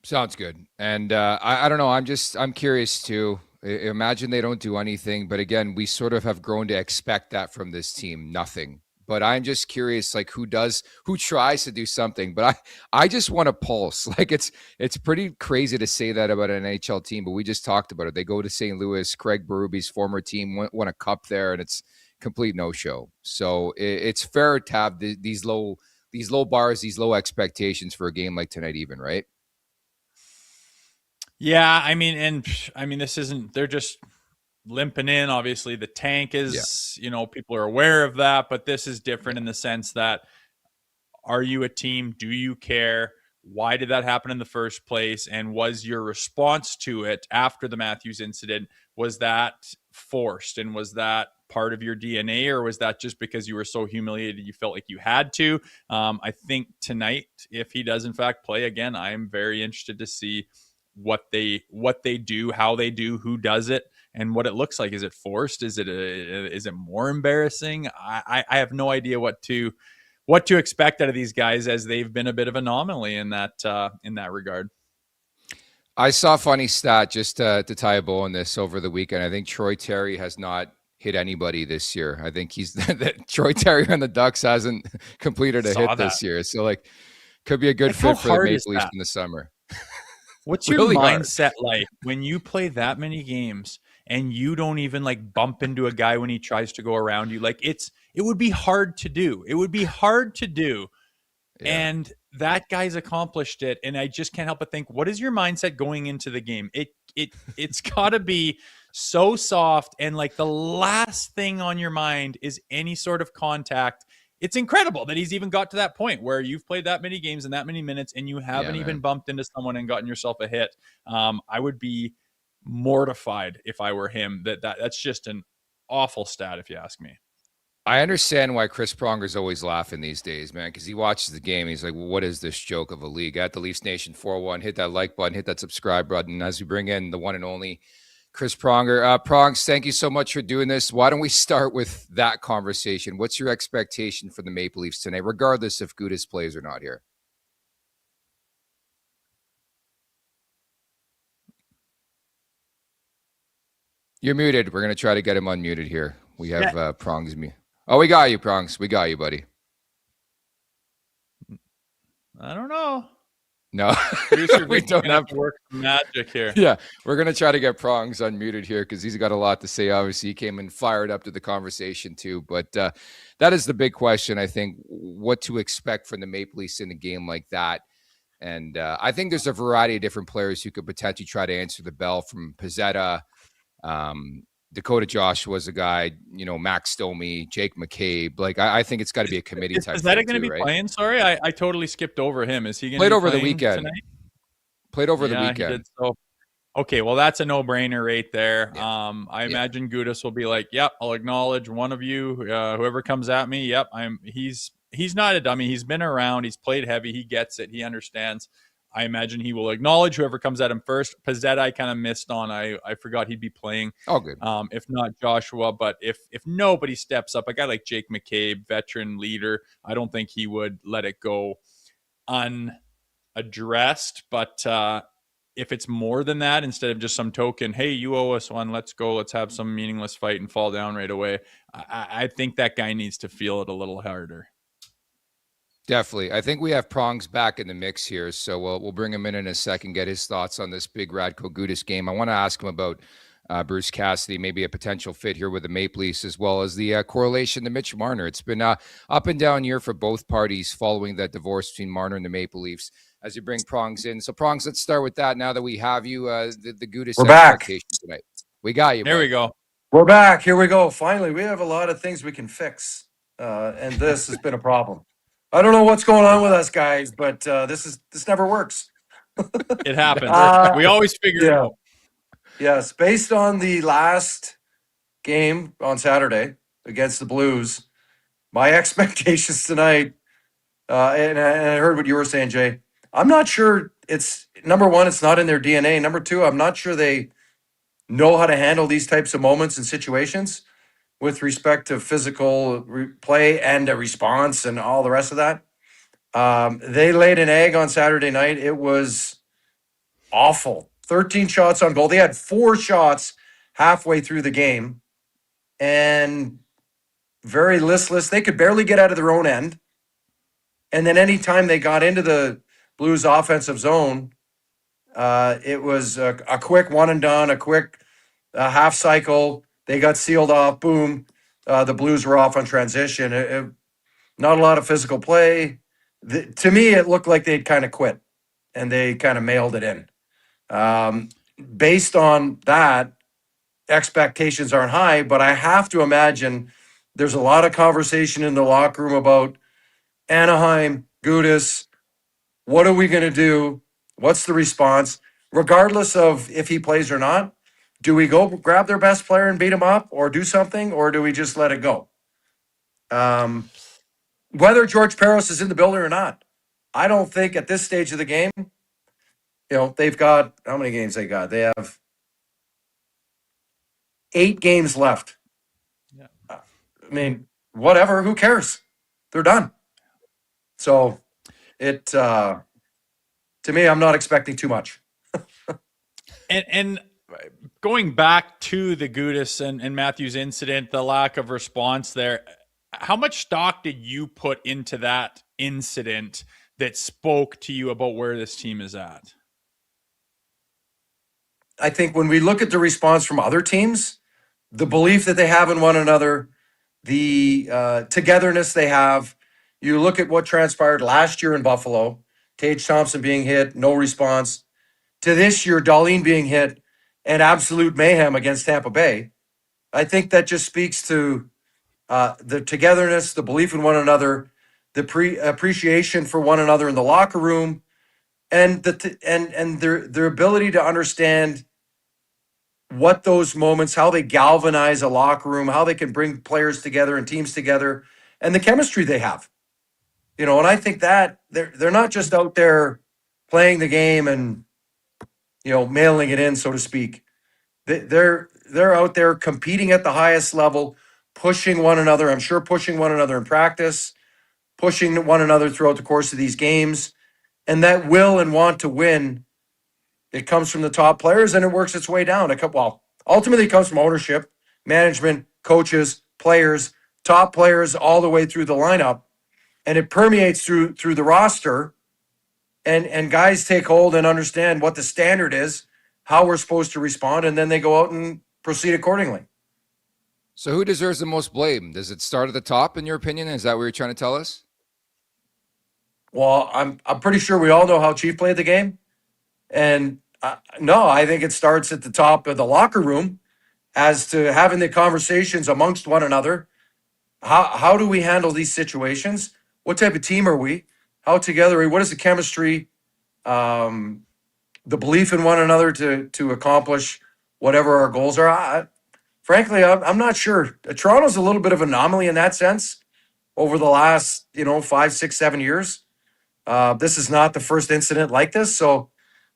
Sounds good. And I don't know. I'm curious too. Imagine they don't do anything. But again, we sort of have grown to expect that from this team. Nothing. But I'm just curious, like who tries to do something. But I just want a pulse. Like it's pretty crazy to say that about an NHL team, but we just talked about it. They go to St. Louis, Craig Berube's former team won a cup there, and it's complete no-show. So it's fair to have these low bars, these low expectations for a game like tonight even, right? Yeah, this isn't, they're just limping in. Obviously the tank is, people are aware of that, but this is different in the sense that, are you a team? Do you care? Why did that happen in the first place? And was your response to it after the Matthews incident, was that forced? And was that part of your DNA, or was that just because you were so humiliated you felt like you had to? I think tonight, if he does in fact play again, I am very interested to see what they do, how they do, who does it, and what it looks like. Is it forced? Is it more embarrassing? I have no idea what to expect out of these guys, as they've been a bit of an anomaly in that regard. I saw a funny stat just to tie a bow on this over the weekend. I think Troy Terry has not hit anybody this year. I think Troy Terry on the Ducks hasn't completed a hit this year. So could be a good fit for the Maple Leafs in the summer. What's your really mindset like when you play that many games and you don't even bump into a guy when he tries to go around you? It would be hard to do. It would be hard to do. Yeah. And that guy's accomplished it. And I just can't help but think, what is your mindset going into the game? It's gotta be so soft. And the last thing on your mind is any sort of contact. It's incredible that he's even got to that point where you've played that many games in that many minutes and you haven't even bumped into someone and gotten yourself a hit. I would be mortified if I were him. That's just an awful stat, if you ask me. I understand why Chris Pronger's always laughing these days, man, because he watches the game. He's like, well, what is this joke of a league? At the Leafs Nation 401, hit that like button, hit that subscribe button as we bring in the one and only Chris Pronger. Prongs, thank you so much for doing this. Why don't we start with that conversation? What's your expectation for the Maple Leafs tonight, regardless if Gudas plays or not here? You're muted. We're going to try to get him unmuted here. We have Prongs. Oh, we got you, Prongs. We got you, buddy. I don't know. No, Producer we Vic's don't gonna have to work some magic here. Yeah, we're going to try to get Prongs unmuted here because he's got a lot to say. Obviously, he came in fired up to the conversation too. But that is the big question, I think, what to expect from the Maple Leafs in a game like that. And I think there's a variety of different players who could potentially try to answer the bell, from Pizzetta, Dakota Joshua's a guy, Max Domi, Jake McCabe. Like, I think it's got to be a committee type. Is that going to be right? playing? Sorry, I totally skipped over him. Is he going to played be over the playing weekend? Tonight? Played over the He weekend. did so. Okay, well, that's a no-brainer right there. Yeah. I imagine Gudas will be like, "Yep, I'll acknowledge one of you. Whoever comes at me, yep, He's not a dummy. He's been around. He's played heavy. He gets it. He understands. I imagine he will acknowledge whoever comes at him first. Pizzetta, I kind of missed on. I forgot he'd be playing. Oh, good. If not Joshua, but if nobody steps up, a guy like Jake McCabe, veteran leader, I don't think he would let it go unaddressed. But if it's more than that, instead of just some token, hey, you owe us one, let's go, let's have some meaningless fight and fall down right away, I think that guy needs to feel it a little harder. Definitely. I think we have Prongs back in the mix here, so we'll bring him in a second, get his thoughts on this big Radko Gudas game. I want to ask him about Bruce Cassidy, maybe a potential fit here with the Maple Leafs, as well as the correlation to Mitch Marner. It's been up and down year for both parties following that divorce between Marner and the Maple Leafs, as you bring Prongs in. So, Prongs, let's start with that now that we have you, the Gudas expectation tonight. We got you. There we go. We're back. Here we go. Finally, we have a lot of things we can fix, and this has been a problem. I don't know what's going on with us guys, but this never works. It happens. We always figure it out. Yes, based on the last game on Saturday against the Blues, my expectations tonight, and I heard what you were saying, Jay. I'm not sure it's, number one, it's not in their DNA. Number two, I'm not sure they know how to handle these types of moments and situations with respect to physical play and a response and all the rest of that. They laid an egg on Saturday night. It was awful. 13 shots on goal. They had 4 shots halfway through the game and very listless. They could barely get out of their own end. And then anytime they got into the Blues offensive zone, it was a quick one and done, a quick half cycle. They got sealed off. Boom. The Blues were off on transition. Not a lot of physical play. To me, it looked like they'd kind of quit and they kind of mailed it in. Based on that, expectations aren't high, but I have to imagine there's a lot of conversation in the locker room about Anaheim, Gudas. What are we going to do? What's the response? Regardless of if he plays or not, do we go grab their best player and beat him up or do something, or do we just let it go? Whether George Parros is in the building or not, I don't think at this stage of the game, they've got, how many games they got? They have 8 games left. Yeah. I mean, whatever, who cares? They're done. So to me, I'm not expecting too much. And going back to the Gudas and Matthews incident, the lack of response there, how much stock did you put into that incident that spoke to you about where this team is at? I think when we look at the response from other teams, the belief that they have in one another, the togetherness they have, you look at what transpired last year in Buffalo, Tage Thompson being hit, no response, to this year, Dahlin being hit, and absolute mayhem against Tampa Bay. I think that just speaks to the togetherness, the belief in one another, the appreciation for one another in the locker room, and their ability to understand what those moments, how they galvanize a locker room, how they can bring players together and teams together, and the chemistry they have. And I think that they're not just out there playing the game and mailing it in, so to speak. They're out there competing at the highest level, pushing one another. I'm sure pushing one another in practice, pushing one another throughout the course of these games, and that will and want to win. It comes from the top players and it works its way down. Ultimately it comes from ownership, management, coaches, players, top players all the way through the lineup. And it permeates through the roster. and guys take hold and understand what the standard is, how we're supposed to respond, and then they go out and proceed accordingly. So who deserves the most blame? Does it start at the top, in your opinion? Is that what you're trying to tell us? Well, I'm pretty sure we all know how Chief played the game, and no, I think it starts at the top of the locker room as to having the conversations amongst one another. How do we handle these situations? What type of team are we? How together are we? What is the chemistry? The belief in one another to accomplish whatever our goals are. Frankly, I'm not sure. Toronto's a little bit of an anomaly in that sense over the last 5, 6, 7 years. This is not the first incident like this, so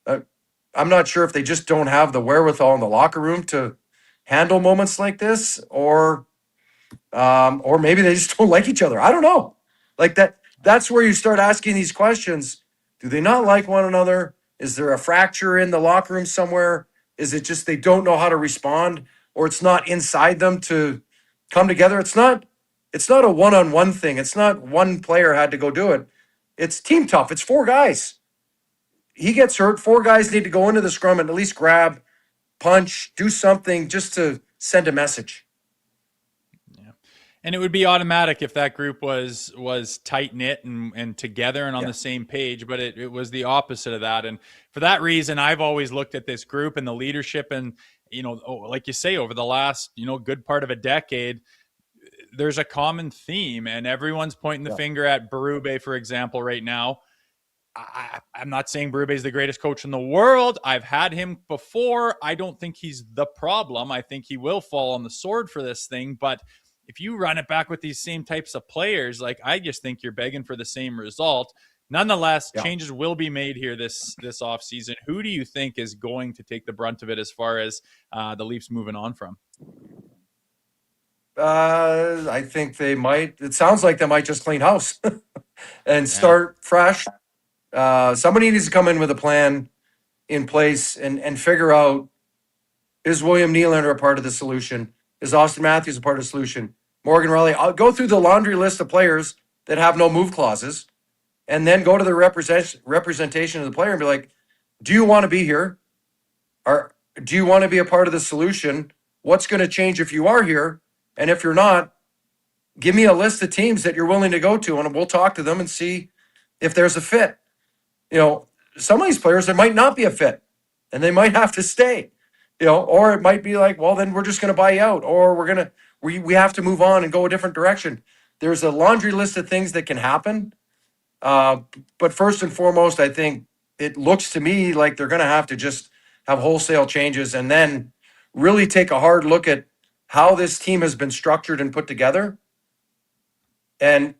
I'm not sure if they just don't have the wherewithal in the locker room to handle moments like this, or maybe they just don't like each other. I don't know. Like that's where you start asking these questions. Do they not like one another? Is there a fracture in the locker room somewhere? Is it just they don't know how to respond, or it's not inside them to come together? It's not a one-on-one thing. It's not one player had to go do it. It's team tough. It's 4 guys. He gets hurt. 4 guys need to go into the scrum and at least grab, punch, do something just to send a message. And it would be automatic if that group was tight knit and together and on the same page, but it was the opposite of that. And for that reason, I've always looked at this group and the leadership, and like you say, over the last good part of a decade, there's a common theme, and everyone's pointing the finger at Berube, for example, right now. I'm not saying Berube is the greatest coach in the world. I've had him before. I don't think he's the problem. I think he will fall on the sword for this thing, but if you run it back with these same types of players, like, I just think you're begging for the same result. Nonetheless, changes will be made here this offseason. Who do you think is going to take the brunt of it as far as the Leafs moving on from? I think they might. It sounds like they might just clean house and start fresh. Somebody needs to come in with a plan in place and figure out, is William Nylander a part of the solution? Is Auston Matthews a part of the solution? Morgan Rielly? I'll go through the laundry list of players that have no move clauses, and then go to the representation of the player and be like, do you want to be here? Or do you want to be a part of the solution? What's going to change if you are here? And if you're not, give me a list of teams that you're willing to go to, and we'll talk to them and see if there's a fit. Some of these players, there might not be a fit, and they might have to stay. Or it might be like, well, then we're just going to buy you out, or we have to move on and go a different direction. There's a laundry list of things that can happen. But first and foremost, I think it looks to me like they're going to have to just have wholesale changes, and then really take a hard look at how this team has been structured and put together. And,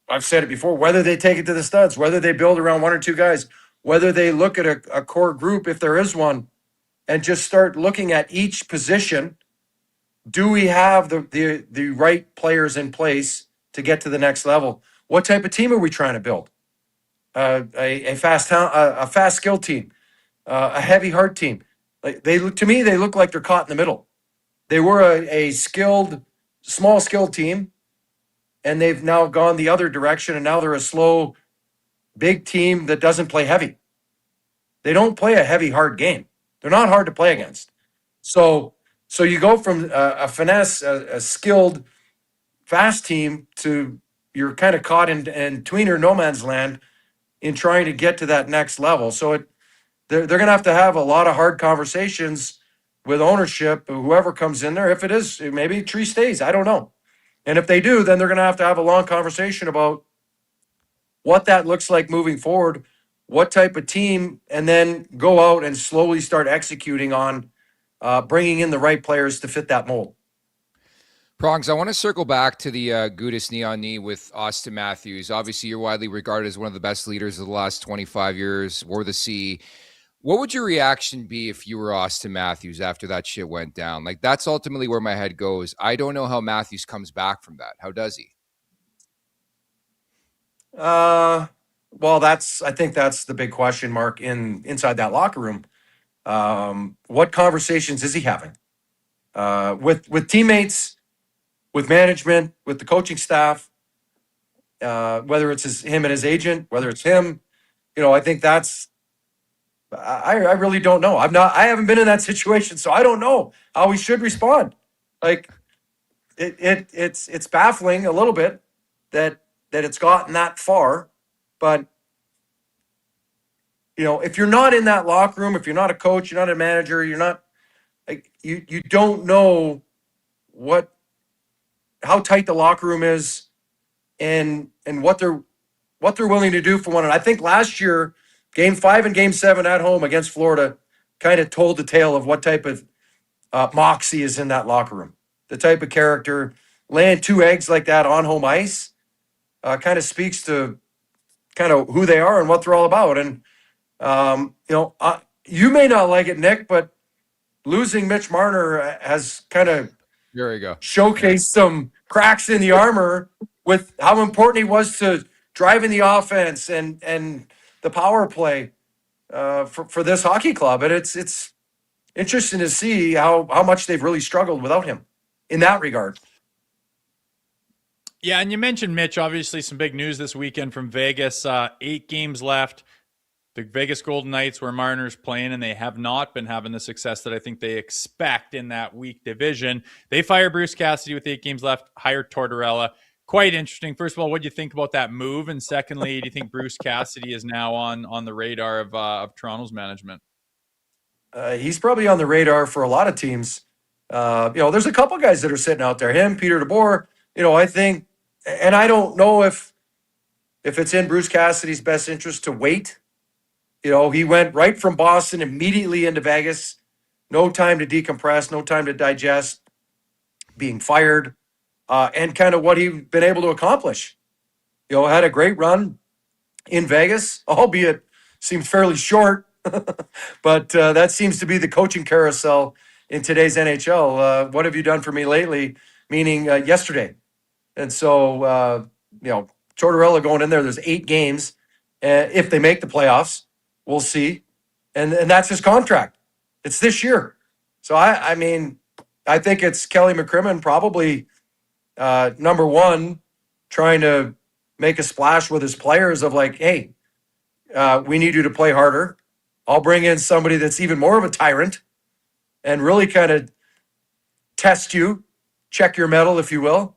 I've said it before, whether they take it to the studs, whether they build around 1 or 2 guys, whether they look at a core group, if there is one, and just start looking at each position. Do we have the right players in place to get to the next level? What type of team are we trying to build? A fast skilled team, a heavy heart team. Like, they look like they're caught in the middle. They were a small skilled team, and they've now gone the other direction, and now they're a slow, big team that doesn't play heavy. They don't play a heavy, hard game. They're not hard to play against. So you go from a finesse, a skilled, fast team to you're kind of caught in tweener no man's land in trying to get to that next level. So they're going to have a lot of hard conversations with ownership, whoever comes in there. If it is, maybe Tree stays. I don't know. And if they do, then they're going to have a long conversation about what that looks like moving forward, what type of team, and then go out and slowly start executing on bringing in the right players to fit that mold. Prongs, I want to circle back to the Gudas knee-on-knee with Auston Matthews. Obviously, you're widely regarded as one of the best leaders of the last 25 years, wore the C. What would your reaction be if you were Auston Matthews after that shit went down? Like, that's ultimately where my head goes. I don't know how Matthews comes back from that. How does he? Well, I think that's the big question mark inside that locker room. What conversations is he having with teammates, with management, with the coaching staff? Whether it's him and his agent, whether it's him, I think that's, I really don't know. I haven't been in that situation, so I don't know how we should respond. Like it's baffling a little bit that it's gotten that far, but if you're not in that locker room, if you're not a coach, you're not a manager, you're not like you don't know how tight the locker room is and what they're willing to do for one another. I think last year, Game 5 and Game 7 at home against Florida kind of told the tale of what type of moxie is in that locker room. The type of character, laying 2 eggs like that on home ice kind of speaks to kind of who they are and what they're all about. And, you may not like it, Nick, but losing Mitch Marner has kind of There you go. showcased some cracks in the armor with how important he was to driving the offense and the power play for this hockey club. And it's interesting to see how much they've really struggled without him in that regard. Yeah, and you mentioned Mitch. Obviously, some big news this weekend from Vegas. 8 games left. The Vegas Golden Knights, where Marner's playing, and they have not been having the success that I think they expect in that weak division. They fire Bruce Cassidy with 8 games left, hire Tortorella. Quite interesting. First of all, what do you think about that move? And secondly, do you think Bruce Cassidy is now on the radar of Toronto's management? He's probably on the radar for a lot of teams. There's a couple guys that are sitting out there. Him, Peter DeBoer. I think, and I don't know if it's in Bruce Cassidy's best interest to wait. He went right from Boston immediately into Vegas. No time to decompress, no time to digest being fired, and kind of what he'd been able to accomplish. Had a great run in Vegas, albeit seems fairly short, but that seems to be the coaching carousel in today's NHL. What have you done for me lately? Meaning yesterday. And so, Tortorella going in there, there's 8 games. If they make the playoffs, we'll see. And that's his contract. It's this year. So, I think it's Kelly McCrimmon probably, number one, trying to make a splash with his players of like, hey, we need you to play harder. I'll bring in somebody that's even more of a tyrant and really kind of test you, check your mettle, if you will.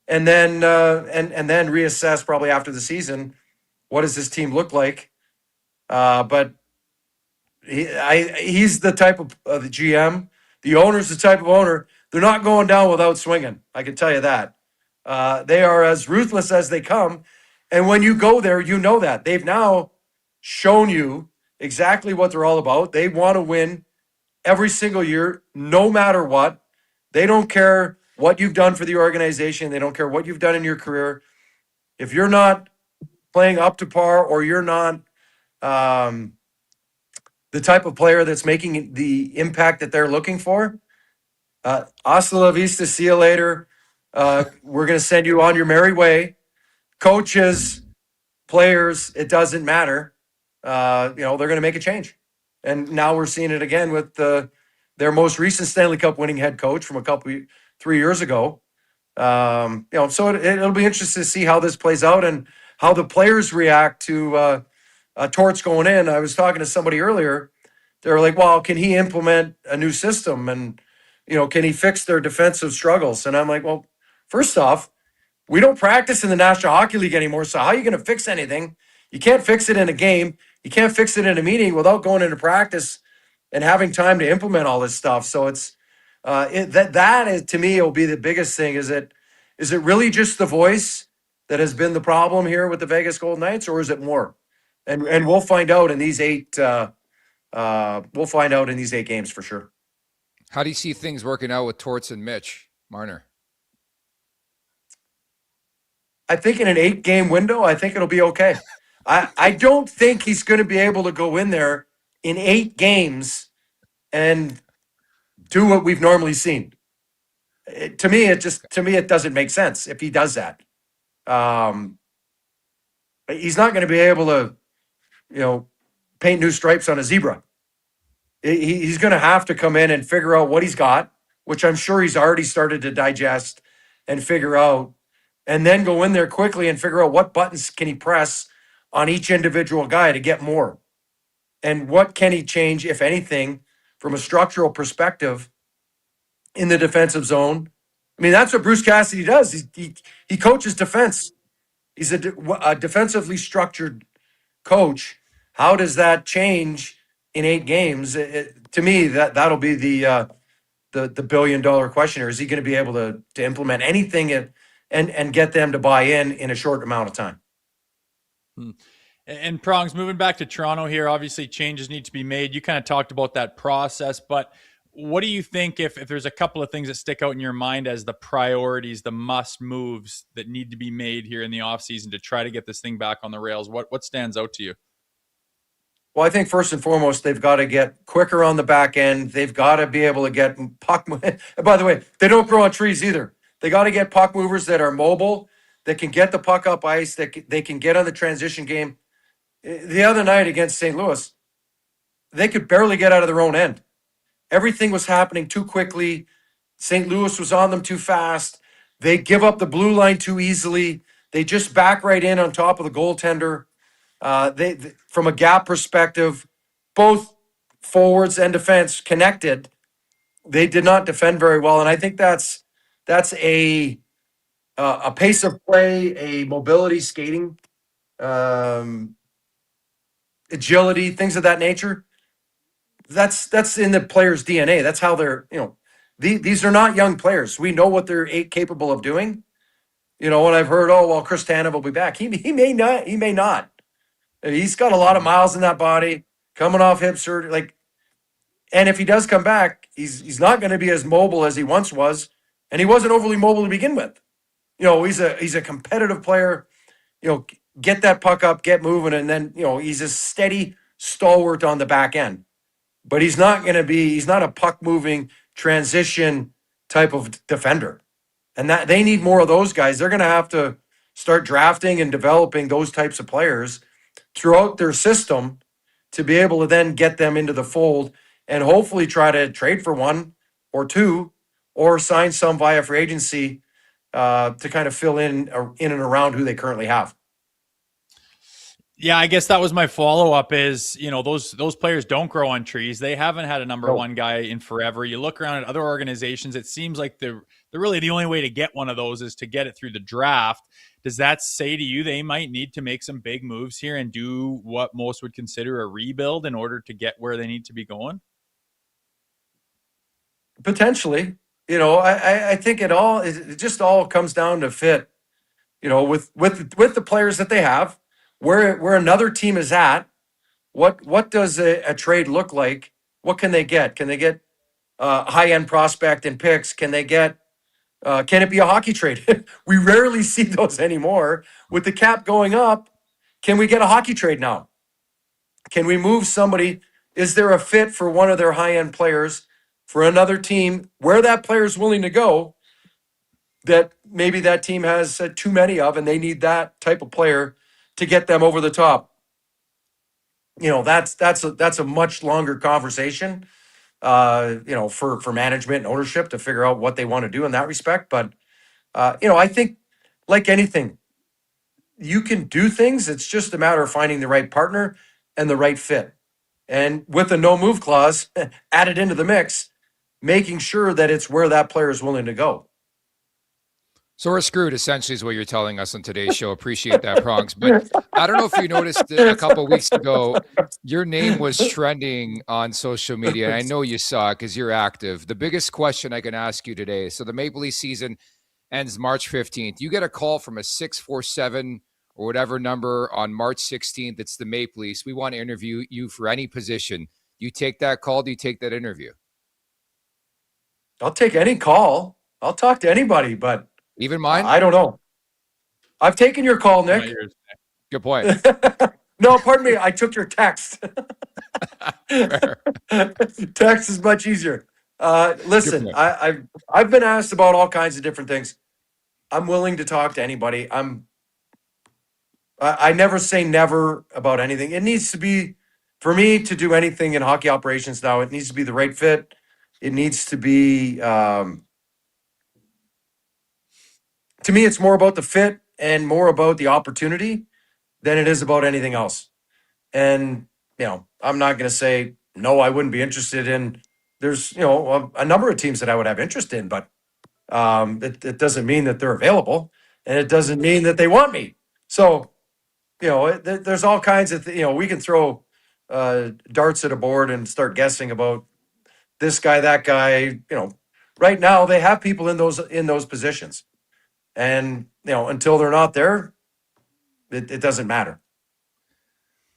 And then and then reassess probably after the season. What does this team look like? But he's the type of the GM. The owner's the type of owner. They're not going down without swinging. I can tell you that. They are as ruthless as they come. And when you go there, you know that. They've now shown you exactly what they're all about. They want to win every single year, no matter what. They don't care what you've done for the organization. They don't care what you've done in your career. If you're not playing up to par or you're not the type of player that's making the impact that they're looking for, hasta la vista, see you later. We're going to send you on your merry way. Coaches, players, it doesn't matter. They're going to make a change. And now we're seeing it again with their most recent Stanley Cup winning head coach from 3 years ago. So it'll be interesting to see how this plays out and how the players react to Torts going in. I was talking to somebody earlier. They were like, well, can he implement a new system? And, can he fix their defensive struggles? And I'm like, well, first off, we don't practice in the National Hockey League anymore. So how are you going to fix anything? You can't fix it in a game. You can't fix it in a meeting without going into practice and having time to implement all this stuff. So it's that is, to me, will be the biggest thing. Is it really just the voice that has been the problem here with the Vegas Golden Knights, or is it more? And we'll find out in these 8. We'll find out in these 8 games for sure. How do you see things working out with Torts and Mitch Marner? I think in an 8-game window, I think it'll be okay. I don't think he's going to be able to go in there in 8 games and do what we've normally seen. To me, it doesn't make sense if he does that. He's not going to be able to, paint new stripes on a zebra. He's going to have to come in and figure out what he's got, which I'm sure he's already started to digest and figure out, and then go in there quickly and figure out what buttons can he press on each individual guy to get more. And what can he change, if anything, from a structural perspective in the defensive zone? I mean, that's what Bruce Cassidy does. He coaches defense. He's a defensively structured coach. How does that change in 8 games? To me, that'll be the $1 billion question here. Is he going to be able to implement anything and get them to buy in a short amount of time? And Prongs, moving back to Toronto here, obviously changes need to be made. You kind of talked about that process, but what do you think if there's a couple of things that stick out in your mind as the priorities, the must moves that need to be made here in the offseason to try to get this thing back on the rails? What stands out to you? Well, I think first and foremost, they've got to get quicker on the back end. They've got to be able to get puck. And by the way, they don't grow on trees either. They got to get puck movers that are mobile, that can get the puck up ice, that they can get on the transition game. The other night against St. Louis, they could barely get out of their own end. Everything was happening too quickly. St. Louis was on them too fast. They give up the blue line too easily. They just back right in on top of the goaltender. They from a gap perspective, both forwards and defense connected. They did not defend very well, and I think that's a pace of play, a mobility, skating, agility, things of that nature. That's in the players' DNA. That's how they're. These are not young players. We know what they're capable of doing. When I've heard, Chris Tanev will be back. He may not. He may not. He's got a lot of miles in that body, coming off hip surgery. And if he does come back, he's not going to be as mobile as he once was, and he wasn't overly mobile to begin with. He's a competitive player. Get that puck up, get moving, and then he's a steady stalwart on the back end. But he's not a puck moving transition type of defender, and that they need more of those guys. They're going to have to start drafting and developing those types of players throughout their system to be able to then get them into the fold and hopefully try to trade for one or two or sign some via free agency to kind of fill in and around who they currently have. Yeah, I guess that was my follow-up is, those players don't grow on trees. They haven't had a number one guy in forever. You look around at other organizations, it seems like they're really the only way to get one of those is to get it through the draft. Does that say to you they might need to make some big moves here and do what most would consider a rebuild in order to get where they need to be going? Potentially. I think it just all comes down to fit, with the players that they have, where another team is at. What does a trade look like? What can they get? Can they get high-end prospect and picks? Can they get can it be a hockey trade? We rarely see those anymore. With the cap going up, can we get a hockey trade now? Can we move somebody? Is there a fit for one of their high-end players for another team where that player is willing to go that maybe that team has too many of and they need that type of player to get them over the top? That's a much longer conversation. For management and ownership to figure out what they want to do in that respect. But, I think like anything, you can do things. It's just a matter of finding the right partner and the right fit. And with a no move clause added into the mix, making sure that it's where that player is willing to go. So we're screwed, essentially, is what you're telling us on today's show. Appreciate that, Prongs. But I don't know if you noticed a couple of weeks ago, your name was trending on social media. And I know you saw it because you're active. The biggest question I can ask you today. So the Maple Leaf season ends March 15th. You get a call from a 647 or whatever number on March 16th. It's the Maple Leafs. We want to interview you for any position. You take that call? Do you take that interview? I'll take any call. I'll talk to anybody, but even mine? I don't know. I've taken your call, Nick. Good point. No, pardon me. I took your text. Text is much easier. Listen, I've been asked about all kinds of different things. I'm willing to talk to anybody. I never say never about anything. It needs to be, for me to do anything in hockey operations now, it needs to be the right fit. It needs to be, to me, it's more about the fit and more about the opportunity than it is about anything else. And, I'm not going to say, no, I wouldn't be interested in, there's, a number of teams that I would have interest in, but it doesn't mean that they're available, and it doesn't mean that they want me. So, there's all kinds of, we can throw darts at a board and start guessing about this guy, that guy. Right now they have people in those positions, and until they're not there, it doesn't matter.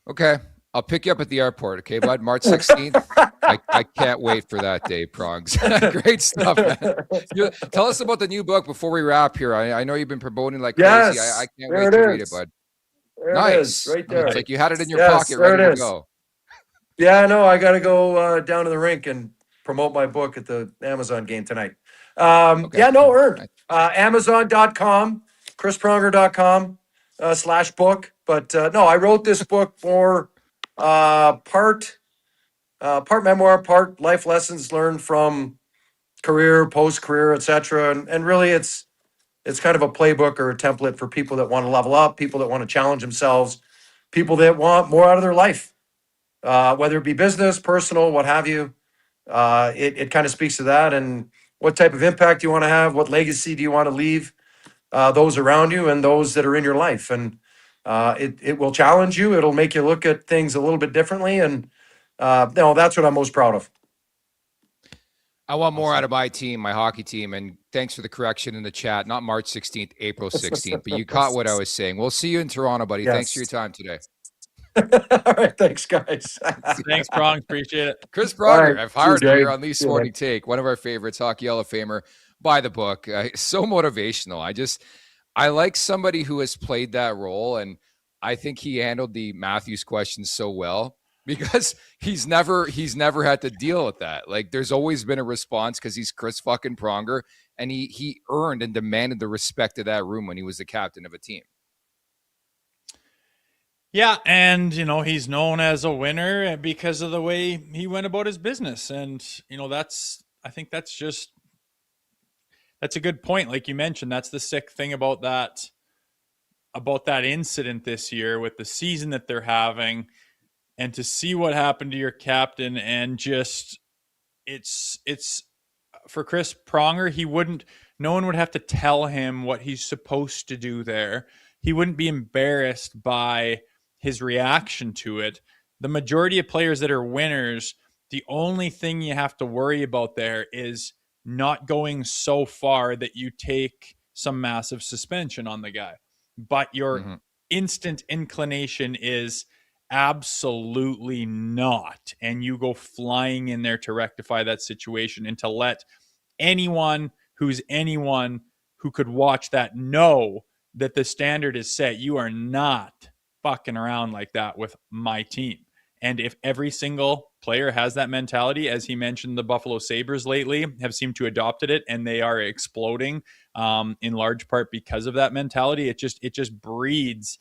Okay. I'll pick you up at the airport. Okay, bud. March 16th. I can't wait for that day, Prongs. Great stuff, man. Tell us about the new book before we wrap here. I know you've been promoting like crazy. Yes, I can't wait to read it, bud. There Nice. it is, right there. It's like you had it in your Yes, pocket, there ready it to is. go. Yeah, no, I got to go down to the rink and promote my book at the Amazon game tonight. Okay. Yeah, no, earned. Amazon.com, chrispronger.com /book. But no, I wrote this book for part memoir, part life lessons learned from career, post-career, etc. And really it's kind of a playbook or a template for people that want to level up, people that want to challenge themselves, people that want more out of their life, whether it be business, personal, what have you. It kind of speaks to that, and what type of impact you want to have, what legacy do you want to leave those around you and those that are in your life. And it will challenge you. It'll make you look at things a little bit differently. And that's what I'm most proud of. I want more out of my team, my hockey team. And thanks for the correction in the chat. Not March 16th, April 16th. But you caught what I was saying. We'll see you in Toronto, buddy. Yes. Thanks for your time today. All right. Thanks, guys. Thanks, Prong. Appreciate it. Chris Pronger, right. I've hired him Jay. here on Leafs Morning Take, one of our favorites, Hockey Hall of Famer. Buy the book. So motivational. I like somebody who has played that role, and I think he handled the Matthews question so well because he's never had to deal with that. Like, there's always been a response because he's Chris fucking Pronger, and he earned and demanded the respect of that room when he was the captain of a team. Yeah, and he's known as a winner because of the way he went about his business, and I think that's a good point. Like you mentioned, that's the sick thing about that incident this year with the season that they're having, and to see what happened to your captain, and just it's for Chris Pronger, no one would have to tell him what he's supposed to do there. He wouldn't be embarrassed by his reaction to it. The majority of players that are winners, the only thing you have to worry about there is not going so far that you take some massive suspension on the guy. But your instant inclination is absolutely not. And you go flying in there to rectify that situation and to let anyone who could watch that know that the standard is set. You are not fucking around like that with my team. And if every single player has that mentality, as he mentioned, the Buffalo Sabres lately have seemed to adopted it, and they are exploding in large part because of that mentality. It just breeds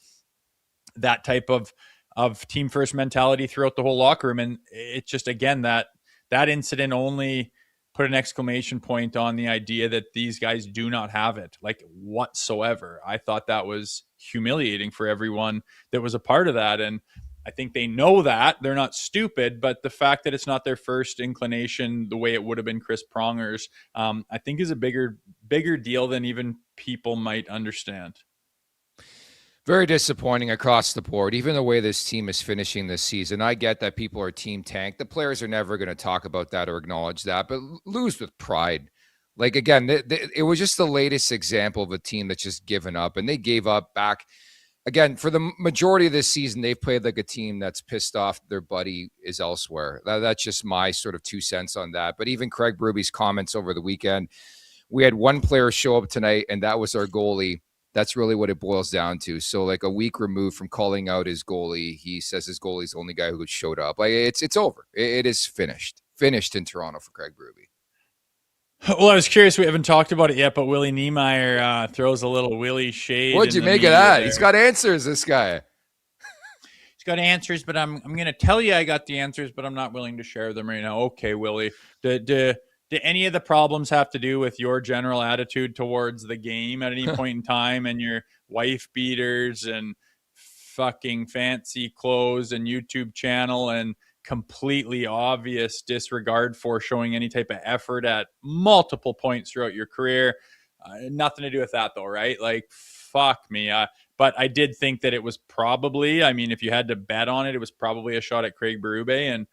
that type of team first mentality throughout the whole locker room. And it just, again, that incident only put an exclamation point on the idea that these guys do not have it, like, whatsoever. I thought that was humiliating for everyone that was a part of that. And I think they know that. They're not stupid, but the fact that it's not their first inclination the way it would have been Chris Pronger's, I think is a bigger deal than even people might understand. Very disappointing across the board, even the way this team is finishing this season. I get that people are team tank. The players are never going to talk about that or acknowledge that, but lose with pride. Like, again, it was just the latest example of a team that's just given up, and they gave up back. Again, for the majority of this season, they've played like a team that's pissed off their buddy is elsewhere. That's just my sort of 2 cents on that. But even Craig Berube's comments over the weekend, we had one player show up tonight, and that was our goalie. That's really what it boils down to. So, like, a week removed from calling out his goalie, he says his goalie's the only guy who showed up. Like, it's over. It is finished in Toronto for Craig Berube. Well, I was curious. We haven't talked about it yet, but Willie Nylander throws a little Willie shade. What'd you make of that? He's got answers, this guy. He's got answers, but I'm going to tell you I got the answers, but I'm not willing to share them right now. Okay, Willie. Do any of the problems have to do with your general attitude towards the game at any point in time, and your wife beaters and fucking fancy clothes and YouTube channel and completely obvious disregard for showing any type of effort at multiple points throughout your career. Nothing to do with that though, right? Like, fuck me. But I did think that it was probably, I mean, if you had to bet on it, it was probably a shot at Craig Berube and,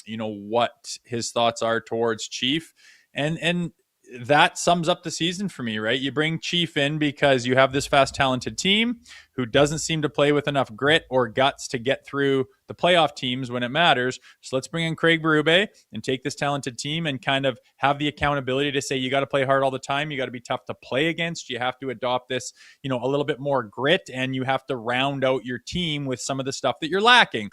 what his thoughts are towards Chief. And that sums up the season for me, right? You bring Chief in because you have this fast, talented team who doesn't seem to play with enough grit or guts to get through the playoff teams when it matters. So let's bring in Craig Berube and take this talented team and kind of have the accountability to say, you got to play hard all the time. You got to be tough to play against. You have to adopt this, a little bit more grit, and you have to round out your team with some of the stuff that you're lacking.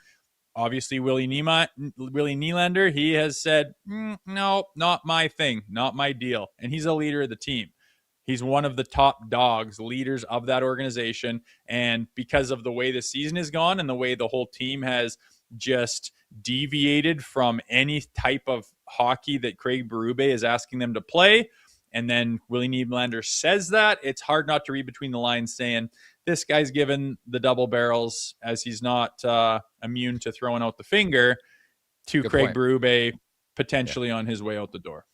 Obviously, Willie Nylander, he has said, no, not my thing, not my deal. And he's a leader of the team. He's one of the top dogs, leaders of that organization. And because of the way the season has gone and the way the whole team has just deviated from any type of hockey that Craig Berube is asking them to play, and then Willie Nylander says that, it's hard not to read between the lines saying, this guy's given the double barrels, as he's not immune to throwing out the finger, to Good Craig point. Berube potentially on his way out the door.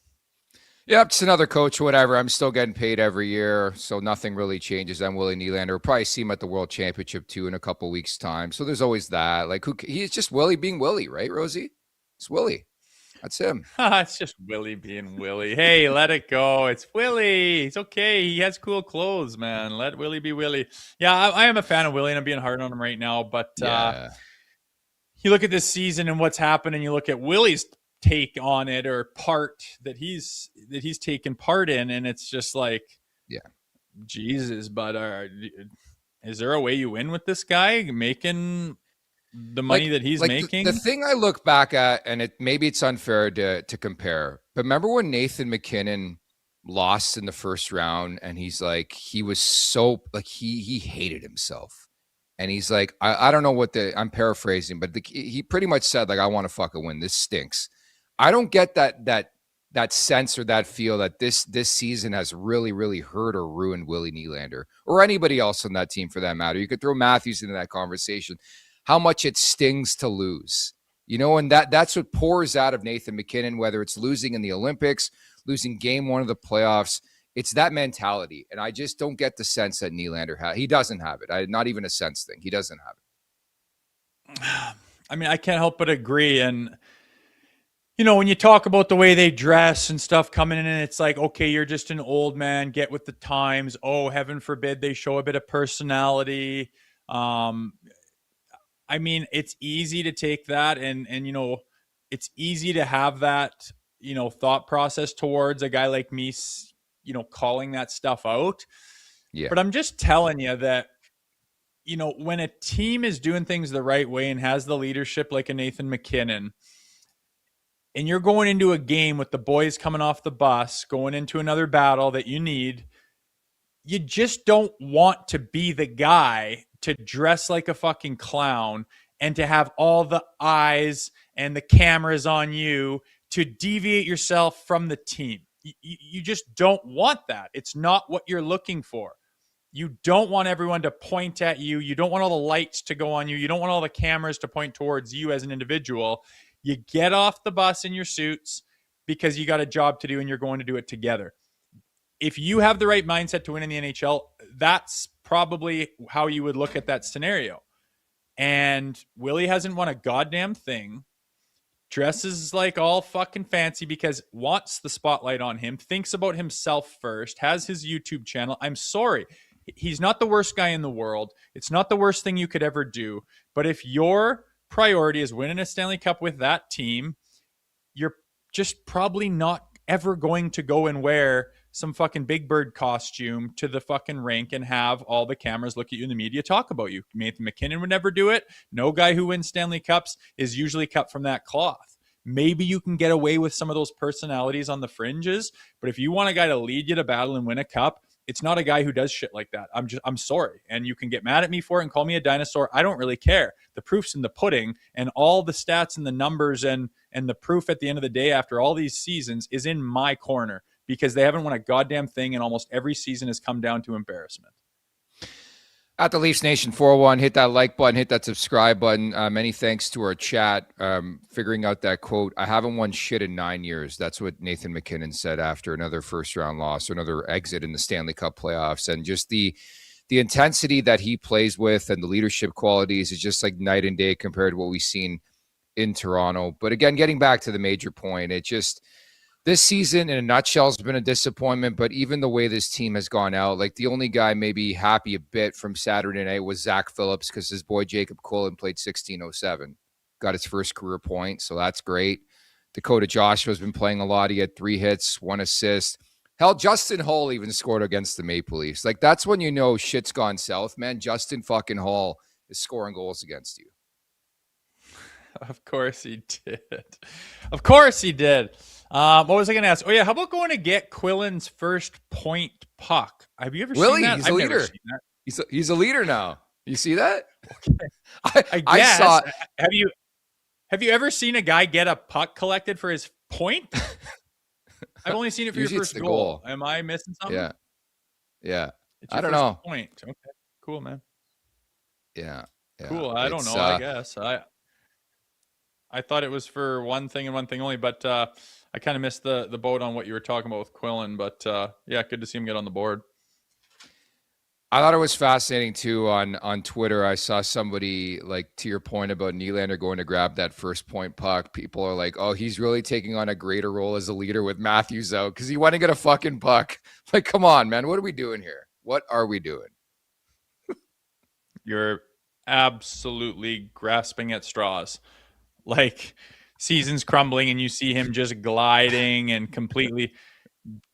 Yep, it's another coach, whatever. I'm still getting paid every year, so nothing really changes. I'm Willie Nylander. We'll probably see him at the World Championship too in a couple weeks' time. So there's always that. Like, he's just Willie being Willie, right, Rosie? It's Willie. That's him. It's just Willie being Willie. Hey, let it go. It's Willie. It's okay. He has cool clothes, man. Let Willie be Willie. Yeah, I am a fan of Willie, and I'm being hard on him right now. But you look at this season and what's happened, and you look at Willie's take on it or part that he's taken part in, and it's just like, Jesus. But is there a way you win with this guy making the money that he's making? The thing I look back at, and maybe it's unfair to compare, but remember when Nathan MacKinnon lost in the first round, and he's like, he was so like he hated himself, and he's like, I don't know what I'm paraphrasing, but he pretty much said, like, I want to fucking win. This stinks. I don't get that sense or that feel that this season has really, really hurt or ruined Willie Nylander or anybody else on that team for that matter. You could throw Matthews into that conversation. How much it stings to lose, and that's what pours out of Nathan MacKinnon, whether it's losing in the Olympics, losing game one of the playoffs. It's that mentality. And I just don't get the sense that Nylander has. He doesn't have it. Not even a sense thing. He doesn't have it. I mean, I can't help but agree. And, when you talk about the way they dress and stuff coming in, and it's like, okay, you're just an old man, get with the times. Oh, heaven forbid they show a bit of personality. I mean, it's easy to take that and it's easy to have that, thought process towards a guy like me, calling that stuff out. Yeah. But I'm just telling you that, when a team is doing things the right way and has the leadership like a Nathan MacKinnon, and you're going into a game with the boys coming off the bus, going into another battle that you need, you just don't want to be the guy to dress like a fucking clown and to have all the eyes and the cameras on you to deviate yourself from the team. You just don't want that. It's not what you're looking for. You don't want everyone to point at you. You don't want all the lights to go on you. You don't want all the cameras to point towards you as an individual. You get off the bus in your suits because you got a job to do and you're going to do it together. If you have the right mindset to win in the NHL, that's probably how you would look at that scenario. And Willie hasn't won a goddamn thing. Dresses like all fucking fancy because wants the spotlight on him, thinks about himself first, has his YouTube channel. I'm sorry. He's not the worst guy in the world. It's not the worst thing you could ever do. But if your priority is winning a Stanley Cup with that team, you're just probably not ever going to go and wear some fucking Big Bird costume to the fucking rink and have all the cameras look at you in the media talk about you. Nathan MacKinnon would never do it. No guy who wins Stanley Cups is usually cut from that cloth. Maybe you can get away with some of those personalities on the fringes, but if you want a guy to lead you to battle and win a cup, it's not a guy who does shit like that. I'm sorry. And you can get mad at me for it and call me a dinosaur. I don't really care. The proof's in the pudding, and all the stats and the numbers and the proof at the end of the day after all these seasons is in my corner, because they haven't won a goddamn thing, and almost every season has come down to embarrassment. At the Leafs Nation 401, hit that like button, hit that subscribe button. Many thanks to our chat figuring out that quote. I haven't won shit in 9 years. That's what Nathan McKinnon said after another first-round loss or another exit in the Stanley Cup playoffs. And just the intensity that he plays with and the leadership qualities is just like night and day compared to what we've seen in Toronto. But again, getting back to the major point, it just – this season, in a nutshell, has been a disappointment, but even the way this team has gone out, like the only guy maybe happy a bit from Saturday night was Zach Phillips because his boy Jacob Cullen played 16:07, got his first career point, so that's great. Dakota Joshua's been playing a lot. He had 3 hits, 1 assist. Hell, Justin Hall even scored against the Maple Leafs. Like, that's when you know shit's gone south, man. Justin fucking Hall is scoring goals against you. Of course he did. Of course he did. What was I going to ask? Oh, yeah. How about going to get Quillen's first point puck? Have you ever seen that? He's a leader. He's a leader now. You see that? Okay. I guess. saw. Have you ever seen a guy get a puck collected for his point? I've only seen it for your first goal. Am I missing something? Yeah. I don't know. Point. Okay. Cool, man. Yeah. Cool. I don't know. I guess I thought it was for one thing and one thing only, but I kind of missed the boat on what you were talking about with Quillen. But yeah, good to see him get on the board. I thought it was fascinating too on Twitter. I saw somebody, like, to your point about Nylander going to grab that first point puck. People are like, oh, he's really taking on a greater role as a leader with Matthews out because he went to get a fucking puck. Like, come on, man. What are we doing here? What are we doing? You're absolutely grasping at straws. Like, season's crumbling and you see him just gliding and completely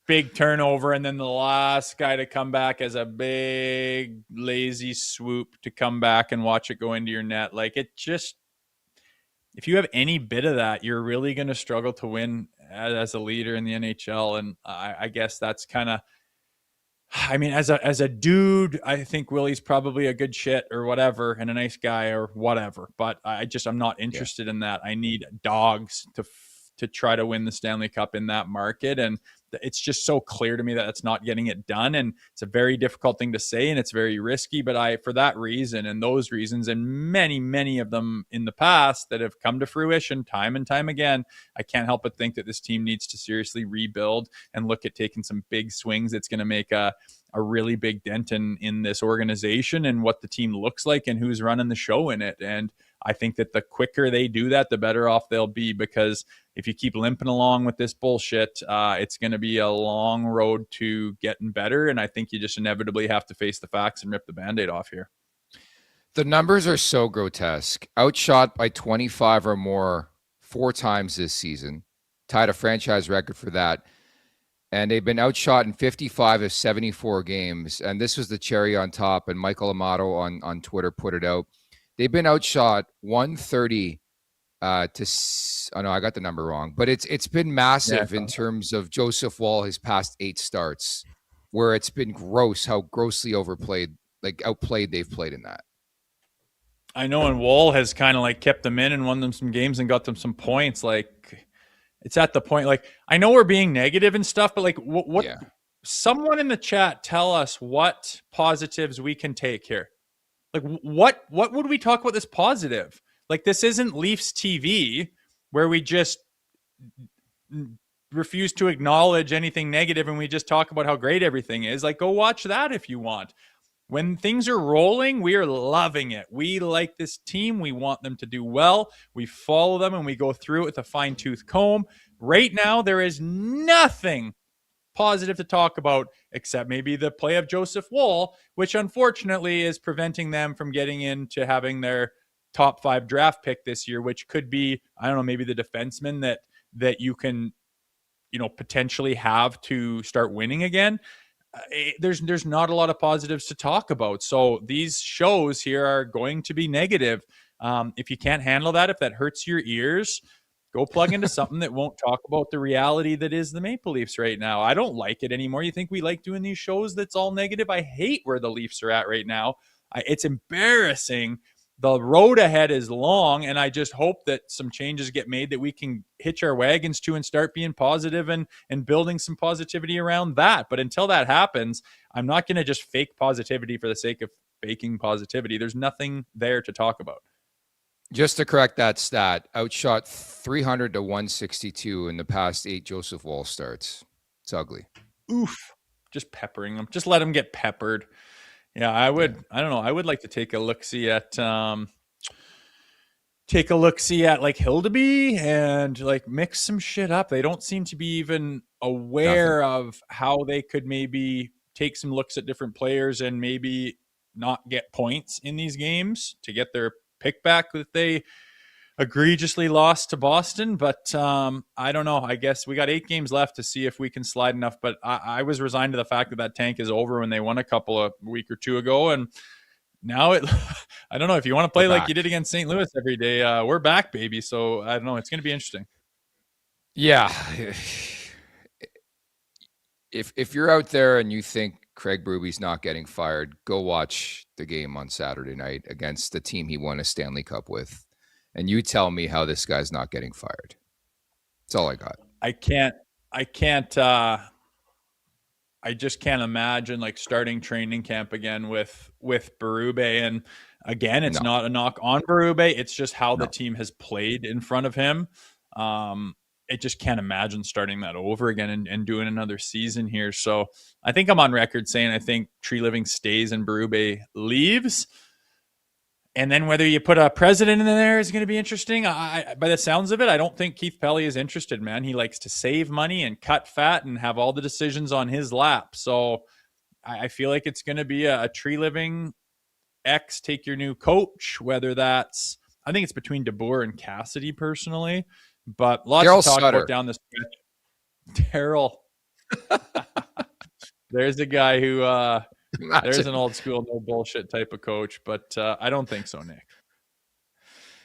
big turnover, and then the last guy to come back as a big lazy swoop to come back and watch it go into your net. Like, it just, if you have any bit of that, you're really going to struggle to win as a leader in the NHL. And I guess that's kind of, I mean, as a dude, I think Willie's probably a good shit or whatever and a nice guy or whatever. But I'm not interested in that. I need dogs to try to win the Stanley Cup in that market. And it's just so clear to me that it's not getting it done. And it's a very difficult thing to say, and it's very risky. But for that reason and those reasons and many, many of them in the past that have come to fruition time and time again, I can't help but think that this team needs to seriously rebuild and look at taking some big swings. It's going to make a really big dent in this organization and what the team looks like and who's running the show in it. And I think that the quicker they do that, the better off they'll be, because if you keep limping along with this bullshit, it's going to be a long road to getting better. And I think you just inevitably have to face the facts and rip the Band-Aid off here. The numbers are so grotesque. Outshot by 25 or more 4 times this season. Tied a franchise record for that. And they've been outshot in 55 of 74 games. And this was the cherry on top. And Michael Amato on Twitter put it out. They've been outshot 130 I got the number wrong. But it's been massive in terms of Joseph Woll his past 8 starts, where it's been gross how grossly outplayed they've played in that. I know, and Woll has kind of like kept them in and won them some games and got them some points. Like, it's at the point, like, I know we're being negative and stuff, but like what someone in the chat tell us what positives we can take here. Like, what would we talk about this positive? Like, this isn't Leafs TV where we just refuse to acknowledge anything negative and we just talk about how great everything is. Like, go watch that if you want. When things are rolling, we are loving it. We like this team. We want them to do well. We follow them and we go through it with a fine-tooth comb. Right now, there is nothing positive to talk about except maybe the play of Joseph Woll, which unfortunately is preventing them from getting into having their top 5 draft pick this year, which could be, I don't know, maybe the defenseman that you can, potentially have to start winning again. There's not a lot of positives to talk about. So these shows here are going to be negative. If you can't handle that, if that hurts your ears, go plug into something that won't talk about the reality that is the Maple Leafs right now. I don't like it anymore. You think we like doing these shows that's all negative? I hate where the Leafs are at right now. It's embarrassing. The road ahead is long, and I just hope that some changes get made that we can hitch our wagons to and start being positive and building some positivity around that. But until that happens, I'm not going to just fake positivity for the sake of faking positivity. There's nothing there to talk about. Just to correct that stat, outshot 300 to 162 in the past 8 Joseph Woll starts. It's ugly. Oof. Just peppering them. Just let them get peppered. Yeah, I would. I don't know. I would like to take a look-see at like Hildeby and like mix some shit up. They don't seem to be even aware of how they could maybe take some looks at different players and maybe not get points in these games to get their pick back that they egregiously lost to Boston. But I don't know. I guess we got 8 games left to see if we can slide enough. But I was resigned to the fact that tank is over when they won a week or two ago. And now I don't know if you want to play like you did against St. Louis every day. We're back, baby. So I don't know. It's going to be interesting. Yeah. If you're out there and you think Craig Berube's not getting fired, go watch the game on Saturday night against the team he won a Stanley Cup with. And you tell me how this guy's not getting fired. That's all I got. I just can't imagine like starting training camp again with Berube. And again, it's not a knock on Berube. It's just how the team has played in front of him. I just can't imagine starting that over again and doing another season here. So I think I'm on record saying I think Tree Living stays and Berube leaves. And then whether you put a president in there is going to be interesting. By the sounds of it, I don't think Keith Pelly is interested, man. He likes to save money and cut fat and have all the decisions on his lap. So I feel like it's going to be a Tree Living X take your new coach, whether that's, I think it's between DeBoer and Cassidy personally, but lots Darryl to talk Sutter. about down the stretch. Darryl. There's a guy who, there's an old school, no bullshit type of coach, but I don't think so, Nick.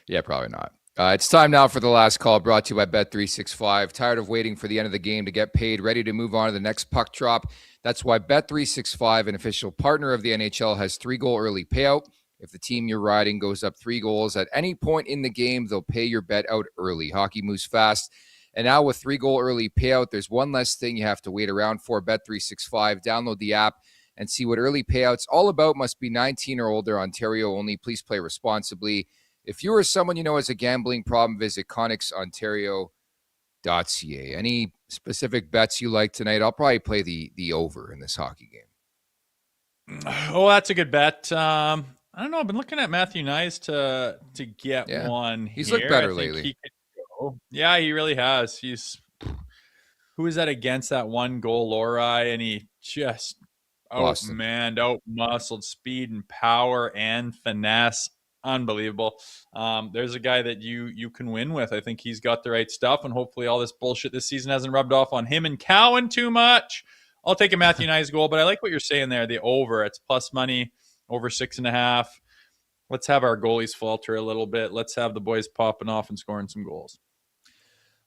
Yeah, probably not. It's time now for the last call, brought to you by Bet365. Tired of waiting for the end of the game to get paid, ready to move on to the next puck drop? That's why Bet365, an official partner of the NHL, has 3-goal early payout. If the team you're riding goes up 3 goals at any point in the game, they'll pay your bet out early. Hockey moves fast. And now with 3-goal early payout, there's one less thing you have to wait around for. Bet365. Download the app and see what early payouts all about. Must be 19 or older, Ontario only. Please play responsibly. If you or someone you know has a gambling problem, visit ConnexOntario.ca. Any specific bets you like tonight? I'll probably play the over in this hockey game. Oh, that's a good bet. I don't know. I've been looking at Matthew Nyes to get one. He's looked better lately. Yeah, he really has. Who is that against that one goal, Lori? And he just out-muscled, speed and power and finesse. Unbelievable. There's a guy that you can win with. I think he's got the right stuff, and hopefully all this bullshit this season hasn't rubbed off on him and Cowan too much. I'll take a Matthew Nyes goal, but I like what you're saying there. The over, it's plus money, over 6.5. Let's have our goalies falter a little bit. Let's have the boys popping off and scoring some goals.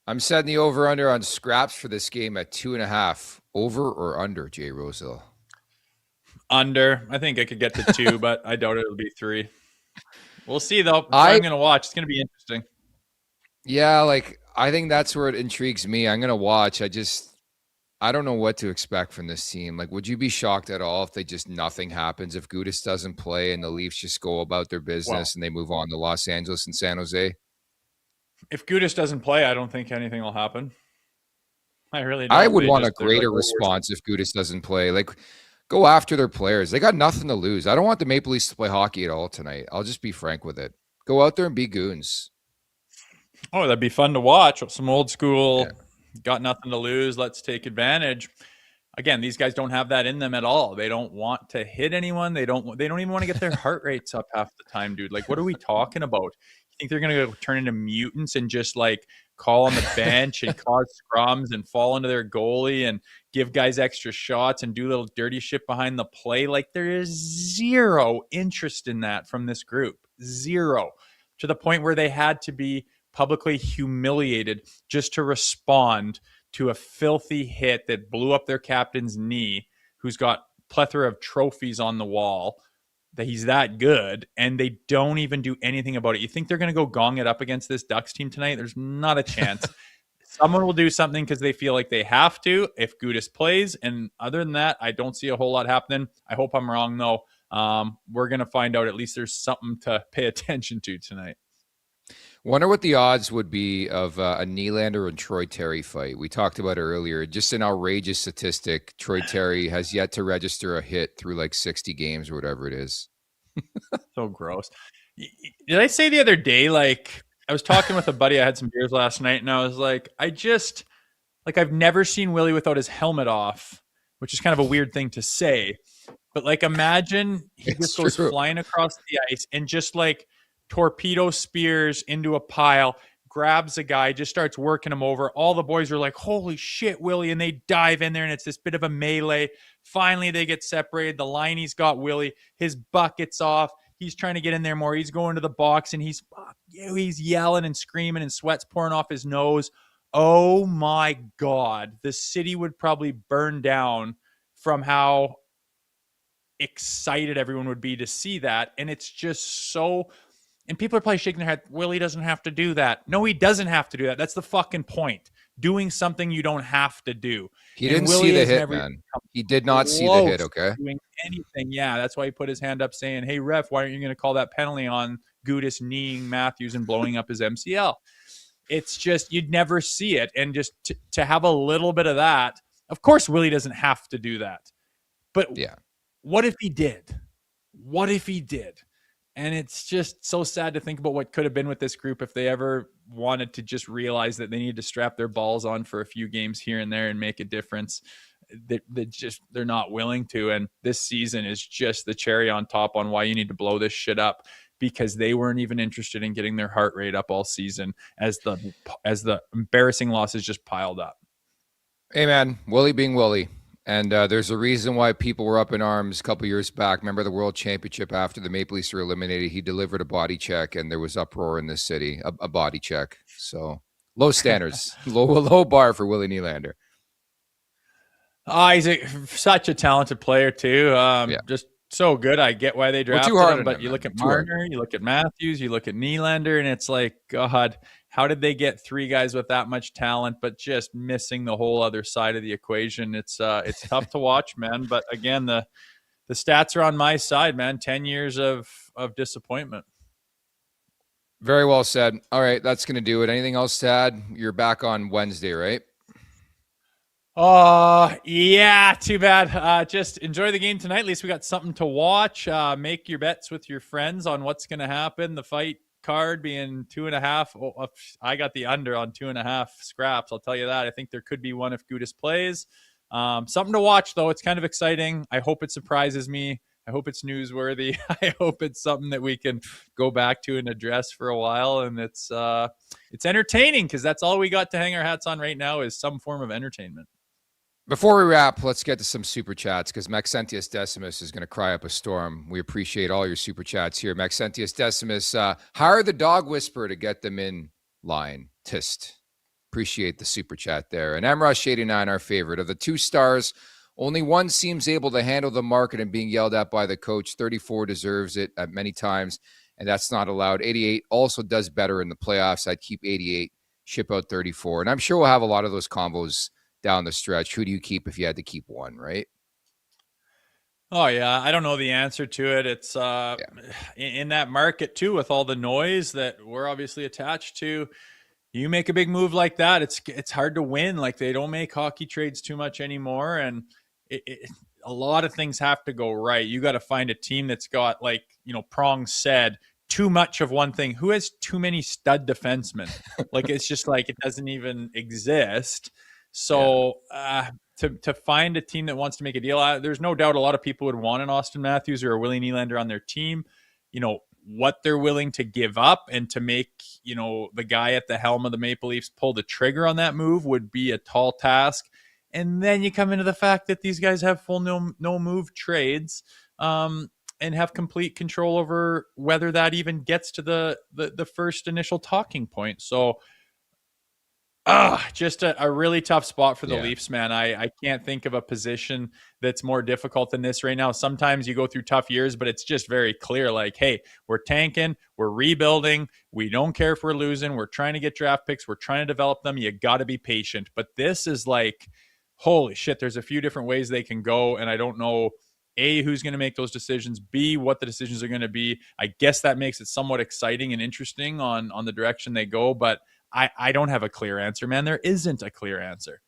I'm setting the over-under on scraps for this game at 2.5. Over or under, Jay Rosehill? Under. I think I could get to 2, but I doubt it'll be 3. We'll see, though. I'm going to watch. It's going to be interesting. Yeah, I think that's where it intrigues me. I'm going to watch. I don't know what to expect from this team. Would you be shocked at all if nothing happens, if Gudas doesn't play and the Leafs just go about their business and they move on to Los Angeles and San Jose? If Gudas doesn't play, I don't think anything will happen. I really don't. I would want a greater response if Gudas doesn't play. Go after their players. They got nothing to lose. I don't want the Maple Leafs to play hockey at all tonight. I'll just be frank with it. Go out there and be goons. Oh, that'd be fun to watch. Some old school, got nothing to lose, let's take advantage. Again, these guys don't have that in them at all. They don't want to hit anyone. They don't even want to get their heart rates up half the time, dude. What are we talking about? You think they're going to go turn into mutants and just call on the bench and cause scrums and fall into their goalie and give guys extra shots and do little dirty shit behind the play? There is zero interest in that from this group. Zero. To the point where they had to be publicly humiliated just to respond to a filthy hit that blew up their captain's knee, who's got plethora of trophies on the wall, that he's that good, and they don't even do anything about it. You think they're going to go gong it up against this Ducks team tonight? There's not a chance. Someone will do something because they feel like they have to if Gudas plays, and other than that, I don't see a whole lot happening. I hope I'm wrong, though. we're going to find out. At least there's something to pay attention to tonight. Wonder what the odds would be of a Nylander and Troy Terry fight. We talked about it earlier. Just an outrageous statistic. Troy Terry has yet to register a hit through like 60 games or whatever it is. So gross. Did I say the other day, like, I was talking with a buddy, I had some beers last night, and I was like, I've never seen Willie without his helmet off, which is kind of a weird thing to say. But like, imagine he just goes flying across the ice and just like torpedo spears into a pile, grabs a guy, just starts working him over. All the boys are like, holy shit, Willie. And they dive in there and it's this bit of a melee. Finally, they get separated. The liney's got Willie. His bucket's off. He's trying to get in there more. He's going to the box and he's yelling and screaming and sweat's pouring off his nose. Oh my God. The city would probably burn down from how excited everyone would be to see that. And it's just so... And people are probably shaking their head. Willie doesn't have to do that. No, he doesn't have to do that. That's the fucking point. Doing something you don't have to do. He didn't see the hit, man. He did not see the hit, okay? Doing anything. Yeah, that's why he put his hand up saying, hey, ref, why aren't you going to call that penalty on Gudas kneeing Matthews and blowing up his MCL? It's just, you'd never see it. And just to have a little bit of that, of course, Willie doesn't have to do that. But yeah, what if he did? What if he did? And it's just so sad to think about what could have been with this group if they ever wanted to just realize that they need to strap their balls on for a few games here and there and make a difference. They're not willing to. And this season is just the cherry on top on why you need to blow this shit up, because they weren't even interested in getting their heart rate up all season as the embarrassing losses just piled up. Hey, man, Willie being Willie. And there's a reason why people were up in arms a couple years back. Remember the World Championship after the Maple Leafs were eliminated? He delivered a body check, and there was uproar in this city. A body check. So low standards, low bar for Willie Nylander. He's such a talented player too. Just so good. I get why they drafted him. But you look at Marner, you look at Matthews, you look at Nylander, and it's like, God, how did they get three guys with that much talent, but just missing the whole other side of the equation? It's tough to watch, man. But again, the stats are on my side, man. 10 years of disappointment. Very well said. All right, that's going to do it. Anything else to add? You're back on Wednesday, right? Oh, yeah, too bad. Just enjoy the game tonight. At least we got something to watch. Make your bets with your friends on what's going to happen. The fight card being 2.5. I got the under on 2.5 scraps. I'll tell you that. I think there could be one if Gudas plays. Something to watch, though. It's kind of exciting. I hope it surprises me. I hope it's newsworthy. I hope it's something that we can go back to and address for a while. And it's entertaining, because that's all we got to hang our hats on right now is some form of entertainment. Before we wrap, let's get to some super chats, because Maxentius Decimus is going to cry up a storm. We appreciate all your super chats here. Maxentius Decimus, hire the dog whisperer to get them in line. Tist. Appreciate the super chat there. And Amrush89, our favorite. Of the 2 stars, only one seems able to handle the market and being yelled at by the coach. 34 deserves it at many times, and that's not allowed. 88 also does better in the playoffs. I'd keep 88, ship out 34. And I'm sure we'll have a lot of those combos down the stretch. Who do you keep if you had to keep one, right? Oh, yeah. I don't know the answer to it. It's in that market, too, with all the noise that we're obviously attached to. You make a big move like that, it's hard to win. Like, they don't make hockey trades too much anymore, and a lot of things have to go right. You got to find a team that's got, like, Prong said, too much of one thing. Who has too many stud defensemen? Like, it's just like it doesn't even exist. So to find a team that wants to make a deal, there's no doubt a lot of people would want an Auston Matthews or a Willie Nylander on their team. What they're willing to give up and to make, the guy at the helm of the Maple Leafs pull the trigger on that move would be a tall task. And then you come into the fact that these guys have full no move trades and have complete control over whether that even gets to the first initial talking point. So just a really tough spot for the Leafs, man. I can't think of a position that's more difficult than this right now. Sometimes you go through tough years, but it's just very clear, like, hey, we're tanking, we're rebuilding, we don't care if we're losing, we're trying to get draft picks, we're trying to develop them. You got to be patient. But this is like, holy shit, there's a few different ways they can go, and I don't know A, who's going to make those decisions, B, what the decisions are going to be. I guess that makes it somewhat exciting and interesting on the direction they go, but I don't have a clear answer, man. There isn't a clear answer.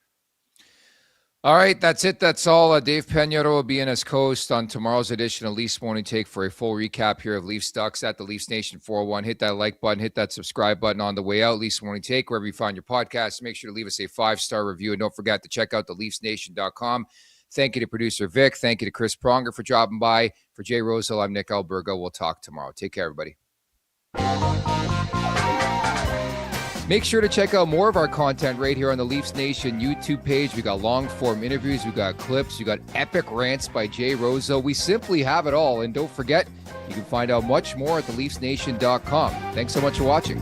All right, that's it. That's all. Dave Peñero will be in as host on tomorrow's edition of Leafs Morning Take for a full recap here of Leafs Ducks at the Leafs Nation 401. Hit that like button, hit that subscribe button on the way out. Leafs Morning Take, wherever you find your podcast. Make sure to leave us a 5-star review, and don't forget to check out theleafsnation.com. Thank you to producer Vic. Thank you to Chris Pronger for dropping by. For Jay Rosehill, I'm Nick Alberga. We'll talk tomorrow. Take care, everybody. Make sure to check out more of our content right here on the Leafs Nation YouTube page. We got long-form interviews. We got clips. We got epic rants by Jay Rosehill. We simply have it all. And don't forget, you can find out much more at theleafsnation.com. Thanks so much for watching.